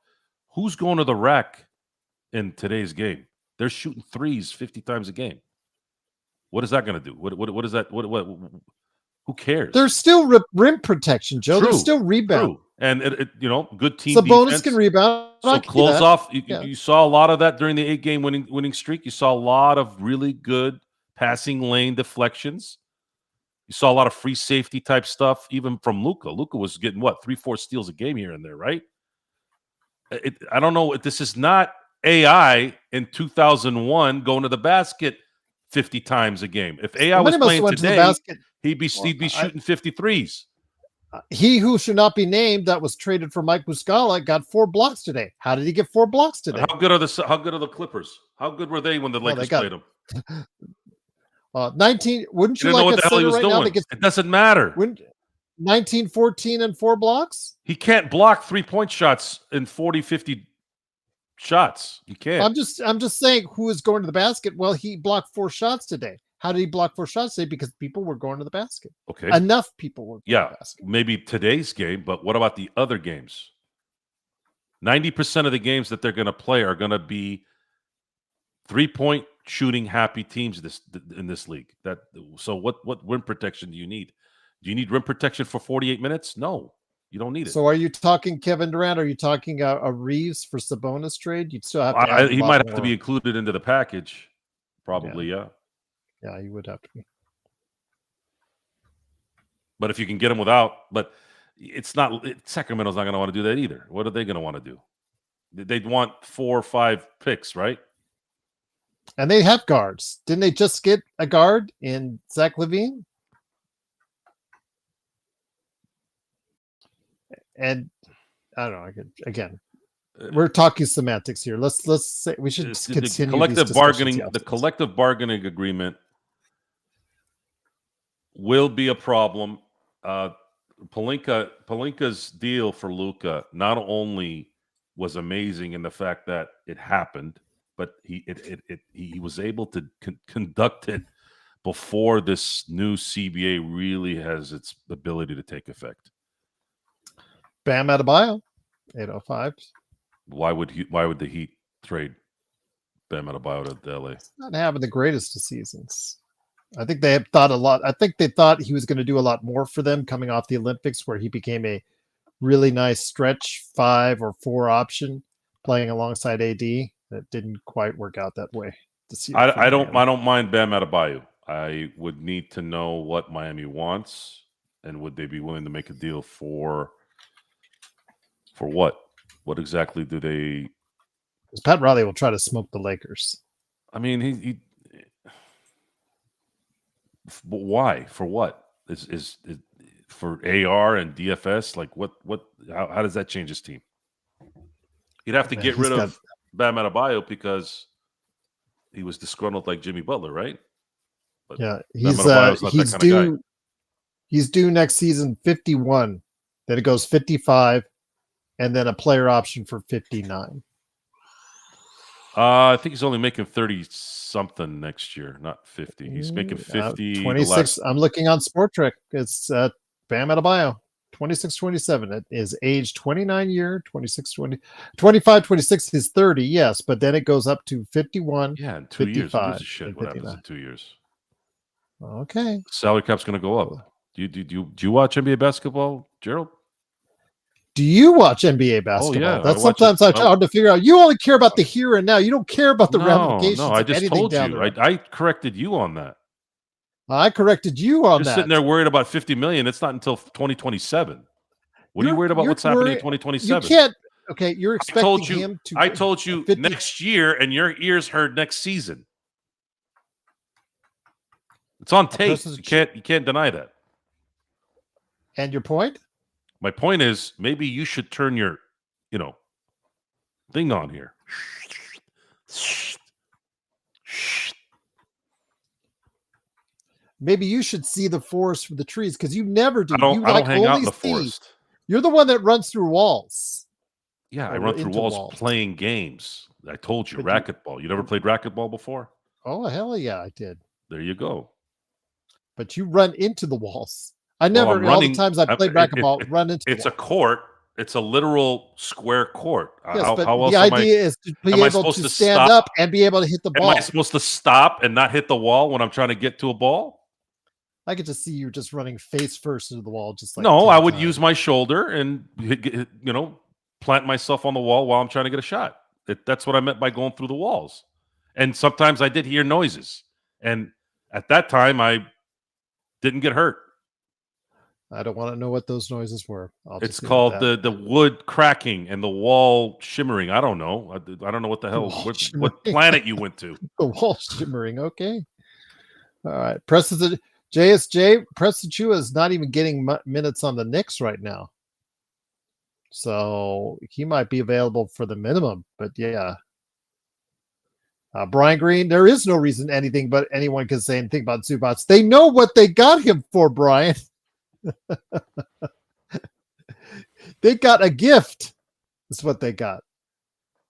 Who's going to the rack in today's game? They're shooting threes 50 times a game. What is that going to do? What is that? What? Who cares? There's still rim protection, Joe. There's still rebound. True. And good team Sabonis defense. can rebound. So close off. You saw a lot of that during the 8-game winning streak. You saw a lot of really good passing lane deflections. You saw a lot of free safety type stuff, even from Luka. Luka was getting 3-4 steals a game here and there, right? I don't know. This is not AI in 2001 going to the basket 50 times a game. If AI was playing today, he'd be shooting 53s. He who should not be named that was traded for Mike Muscala got 4 blocks today. How did he get 4 blocks today? How good are the Clippers? How good were they when the Lakers played them? 19. Wouldn't you like a center right now that gets? It doesn't matter. 19, 14, and 4 blocks. He can't block 3-point shots in 40, 50 shots. You can't. I'm just saying who is going to the basket. Well, he blocked 4 shots today. How did he block 4 shots today? Because people were going to the basket. Okay. Enough people were going to the basket. Maybe today's game, but what about the other games? 90% of the games that they're going to play are going to be 3-point shooting happy teams in this league. So what rim protection do you need? Do you need rim protection for 48 minutes? No, you don't need it. So are you talking Kevin Durant? Are you talking a Reeves for Sabonis trade? You'd still have to. He might have to be included into the package. Probably, yeah. Yeah, you would have to be. But if you can get him without, but Sacramento's not going to want to do that either. What are they going to want to do? They'd want 4 or 5 picks, right? And they have guards. Didn't they just get a guard in Zach LaVine? And I don't know. Again, we're talking semantics here. Let's say we should continue the collective bargaining agreement will be a problem. Pelinka's deal for Luka not only was amazing in the fact that it happened, but he was able to conduct it before this new CBA really has its ability to take effect. Bam Adebayo, 805. Why would the Heat trade Bam Adebayo to LA? Not having the greatest of seasons. I think they have thought a lot. I think they thought he was going to do a lot more for them coming off the Olympics, where he became a really nice stretch 5 or 4 option playing alongside AD. That didn't quite work out that way. I don't mind Bam Adebayo. I would need to know what Miami wants, and would they be willing to make a deal for what? What exactly do they? Pat Riley will try to smoke the Lakers. I mean, he why? For what? Is for AR and DFS? Like what? How does that change his team? He'd have to get rid of Bam Adebayo because he was disgruntled like Jimmy Butler, right? But yeah, he's due next season 51. Then it goes 55, and then a player option for 59. I think he's only making 30 something next year, not 50. He's making 50. 26. I'm looking on Sport Trek. It's Bam Adebayo, 26-27. It is age 29 year, 26-20, 25-26 is 30. Yes, but then it goes up to 51. Yeah, in 2 years. Who gives a shit what happens in 2 years? Okay. Salary cap's going to go up. Do you watch NBA basketball, Gerald? Do you watch NBA basketball? Oh, yeah. That's sometimes hard to figure out. You only care about the here and now. You don't care about the ramifications. No, I just told you. I corrected you on that. I corrected you on that. You're sitting there worried about $50 million. It's not until 2027. What are you worried about? What's happening in 2027? You can't. Okay, you're expecting him to. I told you next year, and your ears heard next season. It's on tape. You can't deny that. And your point? My point is, maybe you should turn your, thing on here. Maybe you should see the forest for the trees, because you never do. I don't hang out in the forest. You're the one that runs through walls. Yeah, I run through walls playing games. I told you, racquetball. You never played racquetball before? Oh, hell yeah, I did. There you go. but you run into the walls. I Well, never, I'm all the running. times I've played racquetball, run into the It's a wall. court. It's a literal square court. Yes, but How the else idea is to be am I able supposed to to stand stop? up and be able to hit the Am I ball. supposed to stop and not hit the wall when I'm trying to get to a ball? I could just see you just running face first into the wall, just like No, I 10 would times. use my shoulder and plant myself on the wall while I'm trying to get a shot. That's what I meant by going through the walls. And sometimes I did hear noises, and at that time I didn't get hurt. I don't want to know what those noises were. It's called the wood cracking and the wall shimmering. I don't know. I don't know what the hell what planet you went to. The wall shimmering. Okay. All right. JSJ Preston Chua is not even getting minutes on the Knicks right now, so he might be available for the minimum. But yeah. Brian Green, there is no reason anyone can say anything about Zubats. They know what they got him for, Brian. They got a gift. That's what they got.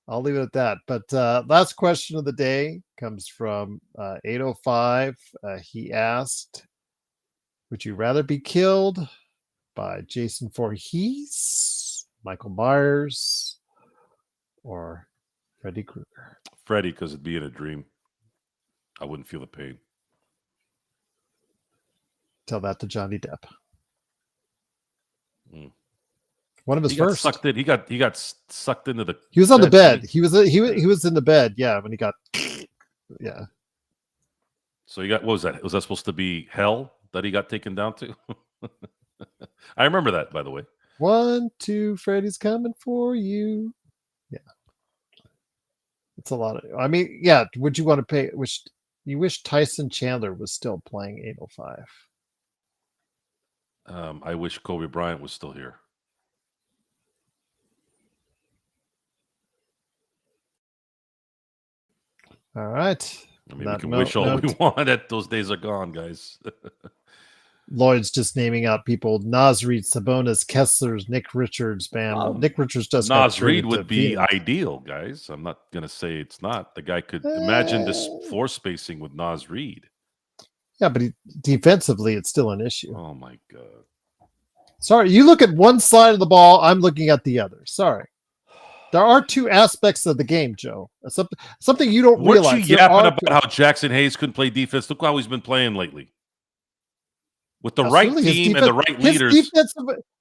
I'll leave it at that. But last question of the day comes from 805. He asked, would you rather be killed by Jason Voorhees, Michael Myers, or Freddy Krueger? Freddy, because it'd be in a dream. I wouldn't feel the pain. Tell that to Johnny Depp. Mm. One of his first. He got sucked into the. He was on the bed. He was in the bed. Yeah, when he got. Yeah. So you got, what was that? Was that supposed to be hell that he got taken down to? I remember that, by the way. 1, 2, Freddy's coming for you. Yeah. It's a lot of. I mean, yeah. Would you want to pay? You wish Tyson Chandler was still playing 805. I wish Kobe Bryant was still here. All right. I mean, we can wish all we want. That those days are gone, guys. Lloyd's just naming out people: Nas Reed, Sabonis, Kessler's, Nick Richards. Bam. Well, Nick Richards does. Nas Reed would be ideal, guys. I'm not gonna say it's not. The guy could imagine this floor spacing with Nas Reed. Yeah, but defensively, it's still an issue. Oh my god. Sorry, you look at one side of the ball. I'm looking at the other. Sorry. There are two aspects of the game, Joe. Something you don't realize. Weren't you yapping about how Jackson Hayes couldn't play defense? Look how he's been playing lately. With the right team and the right leaders.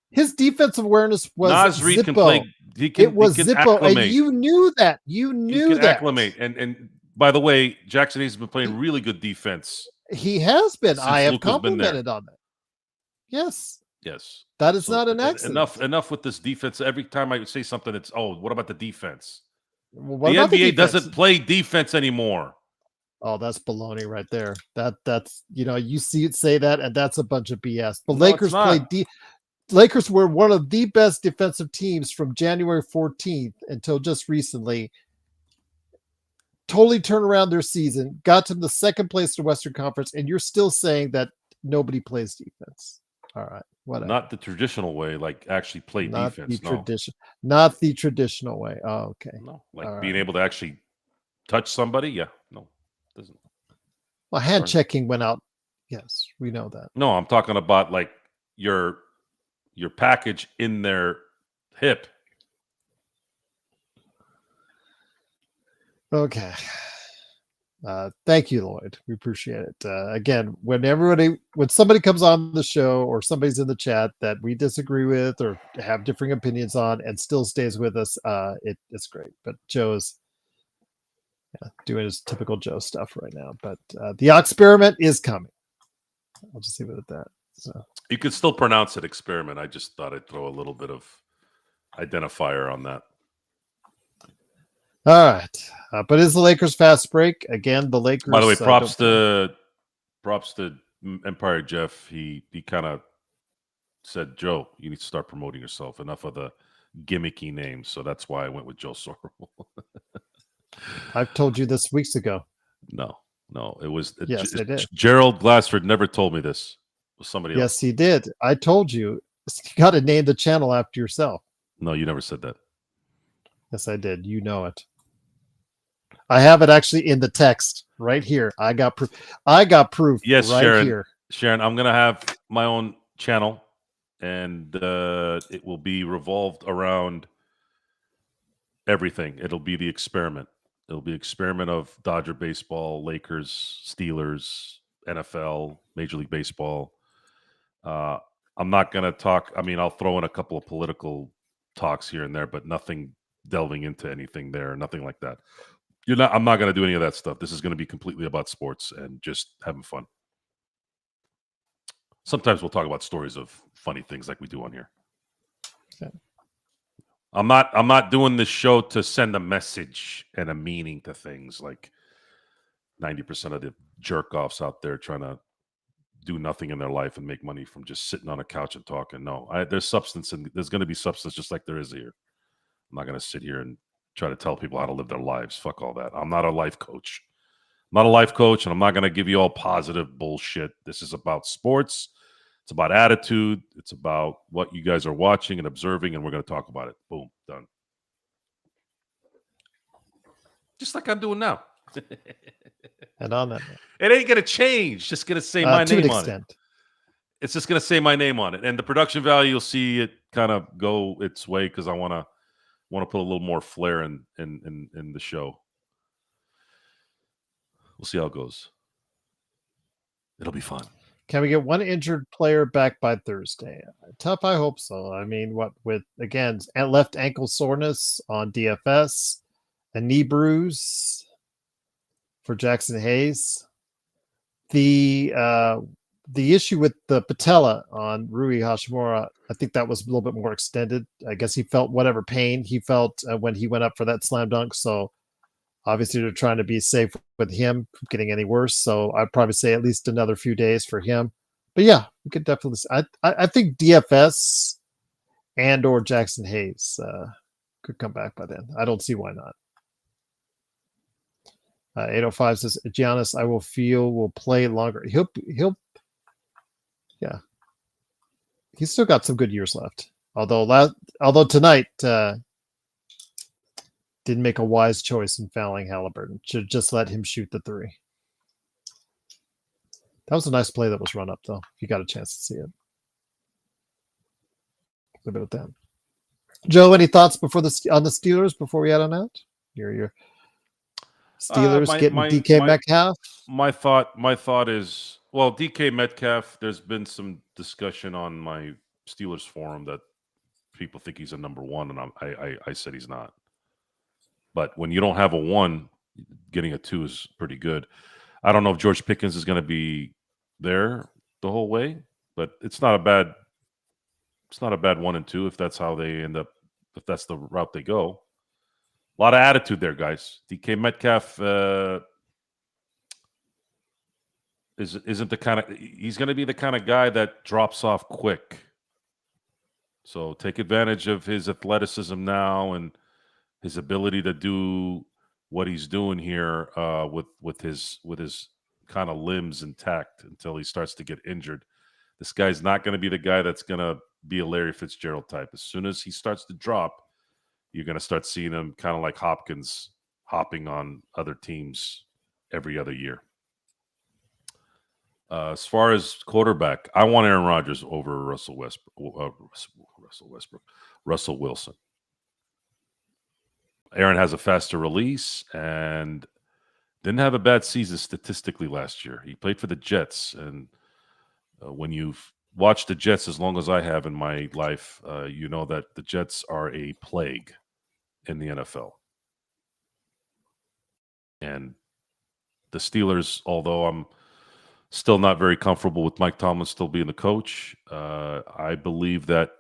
His defensive awareness was Nas Reed Zippo. Can play. It was Zippo, acclimate. and you knew that. You knew that. Acclimate. And by the way, Jackson Hayes has been playing really good defense. He has been. I have complimented on that. Yes. Yes. That is not an accident. Enough with this defense. Every time I say something, it's, what about the defense? Well, the NBA doesn't play defense anymore. Oh, that's baloney right there. That's you see it say that, and that's a bunch of BS. The Lakers were one of the best defensive teams from January 14th until just recently. Totally turned around their season, got to the second place in the Western Conference, and you're still saying that nobody plays defense. All right, whatever. Not the traditional way, like actually play defense. Not the traditional way. Oh, okay. No, like being able to actually touch somebody. Yeah, no, doesn't. Well, hand checking went out. Yes, we know that. No, I'm talking about like your package in their hip. Okay. Thank you, Lloyd. We appreciate it. Again, when somebody comes on the show or somebody's in the chat that we disagree with or have differing opinions on and still stays with us, it's great. But Joe's doing his typical Joe stuff right now. But the experiment is coming. I'll just leave it at that. So you could still pronounce it experiment. I just thought I'd throw a little bit of identifier on that. All right, but is the Lakers fast break again? The Lakers. By the way, props to Empire Jeff. He kind of said, Joe, you need to start promoting yourself. Enough of the gimmicky names. So that's why I went with Joe Sorrell. I've told you this weeks ago. No, it was. Yes, I did. Gerald Glassford never told me this. It was somebody else. Yes, he did. I told you. You got to name the channel after yourself. No, you never said that. Yes, I did. You know it. I have it actually in the text right here. I got proof. Yes, right Sharon. here. Sharon, I'm gonna have my own channel, and it will be revolved around everything. It'll be the experiment. It'll be experiment of Dodger baseball, Lakers, Steelers, NFL, Major League Baseball. I'm not gonna talk. I mean, I'll throw in a couple of political talks here and there, but nothing delving into anything there. Nothing like that. I'm not gonna do any of that stuff. This is gonna be completely about sports and just having fun. Sometimes we'll talk about stories of funny things like we do on here. Okay. I'm not doing this show to send a message and a meaning to things like 90% of the jerk offs out there trying to do nothing in their life and make money from just sitting on a couch and talking. No, there's substance, and there's going to be substance just like there is here. I'm not going to sit here and try to tell people how to live their lives. Fuck all that. I'm not a life coach. I'm not a life coach, and I'm not going to give you all positive bullshit. This is about sports. It's about attitude. It's about what you guys are watching and observing, and we're going to talk about it. Boom, done. Just like I'm doing now. And on that, it ain't going to change. Just going to say my name on it. It's just going to say my name on it, and the production value, you'll see it kind of go its way because I want to put a little more flair in the show. We'll see how it goes. It'll be fun. Can we get one injured player back by Thursday? Tough, I hope so. I mean, what with, again, left ankle soreness on DFS, a knee bruise for Jackson Hayes. The issue with the patella on Rui Hashimura, I think that was a little bit more extended. I guess he felt whatever pain he felt when he went up for that slam dunk. So obviously they're trying to be safe with him from getting any worse. So I'd probably say at least another few days for him. But yeah, we could definitely. I think DFS and or Jackson Hayes could come back by then. I don't see why not. 805 says Giannis, I will play longer. He'll yeah. He's still got some good years left. Although tonight didn't make a wise choice in fouling Halliburton. Should just let him shoot the three. That was a nice play that was run up, though. If you got a chance to see it. A bit of that. Joe, any thoughts on the Steelers before we head on out? Your Steelers getting DK Metcalf. My thought is, well, DK Metcalf. There's been some discussion on my Steelers forum that people think he's a number one, and I said he's not. But when you don't have a 1, getting a 2 is pretty good. I don't know if George Pickens is going to be there the whole way, but it's not a bad 1 and 2 if that's how they end up, if that's the route they go. A lot of attitude there, guys. DK Metcalf isn't the kind of, he's going to be the kind of guy that drops off quick. So take advantage of his athleticism now and his ability to do what he's doing here with his kind of limbs intact until he starts to get injured. This guy's not going to be the guy that's going to be a Larry Fitzgerald type. As soon as he starts to drop, you're going to start seeing him kind of like Hopkins hopping on other teams every other year. As far as quarterback, I want Aaron Rodgers over Russell Wilson. Aaron has a faster release and didn't have a bad season statistically last year. He played for the Jets, and when you've watched the Jets as long as I have in my life, you know that the Jets are a plague in the NFL. And the Steelers, although I'm still not very comfortable with Mike Tomlin still being the coach, I believe that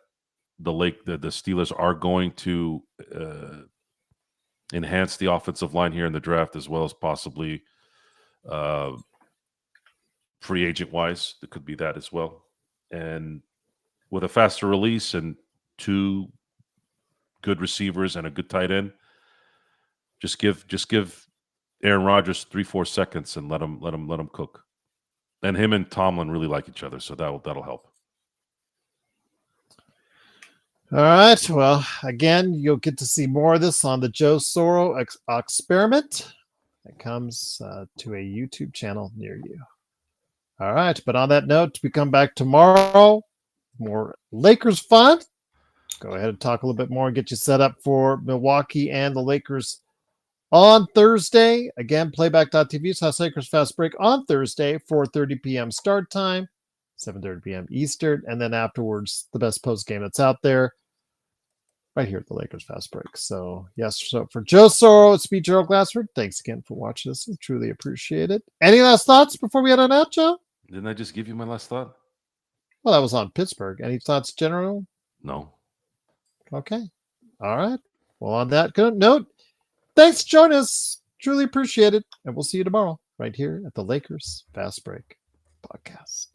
the Steelers are going to enhance the offensive line here in the draft, as well as possibly free agent wise. It could be that as well. And with a faster release and 2 good receivers and a good tight end, just give Aaron Rodgers 3-4 seconds and let him cook. And him and Tomlin really like each other, so that'll help. All right. Well, again, you'll get to see more of this on the Joe Soro experiment that comes to a YouTube channel near you. All right. But on that note, we come back tomorrow. More Lakers fun. Go ahead and talk a little bit more and get you set up for Milwaukee and the Lakers on Thursday. Again, playback.tv / Lakers Fast Break on Thursday, 4:30 p.m. start time, 7:30 p.m. Eastern. And then afterwards, the best post game that's out there right here at the Lakers Fast Break. So, yes, so for Joe Soro, it's me, Gerald Glassford. Thanks again for watching this. I truly appreciate it. Any last thoughts before we head on out, Joe? Didn't I just give you my last thought? Well, that was on Pittsburgh. Any thoughts, General? No. Okay. All right. Well, on that good note, thanks for joining us. Truly appreciate it. And we'll see you tomorrow right here at the Lakers Fast Break podcast.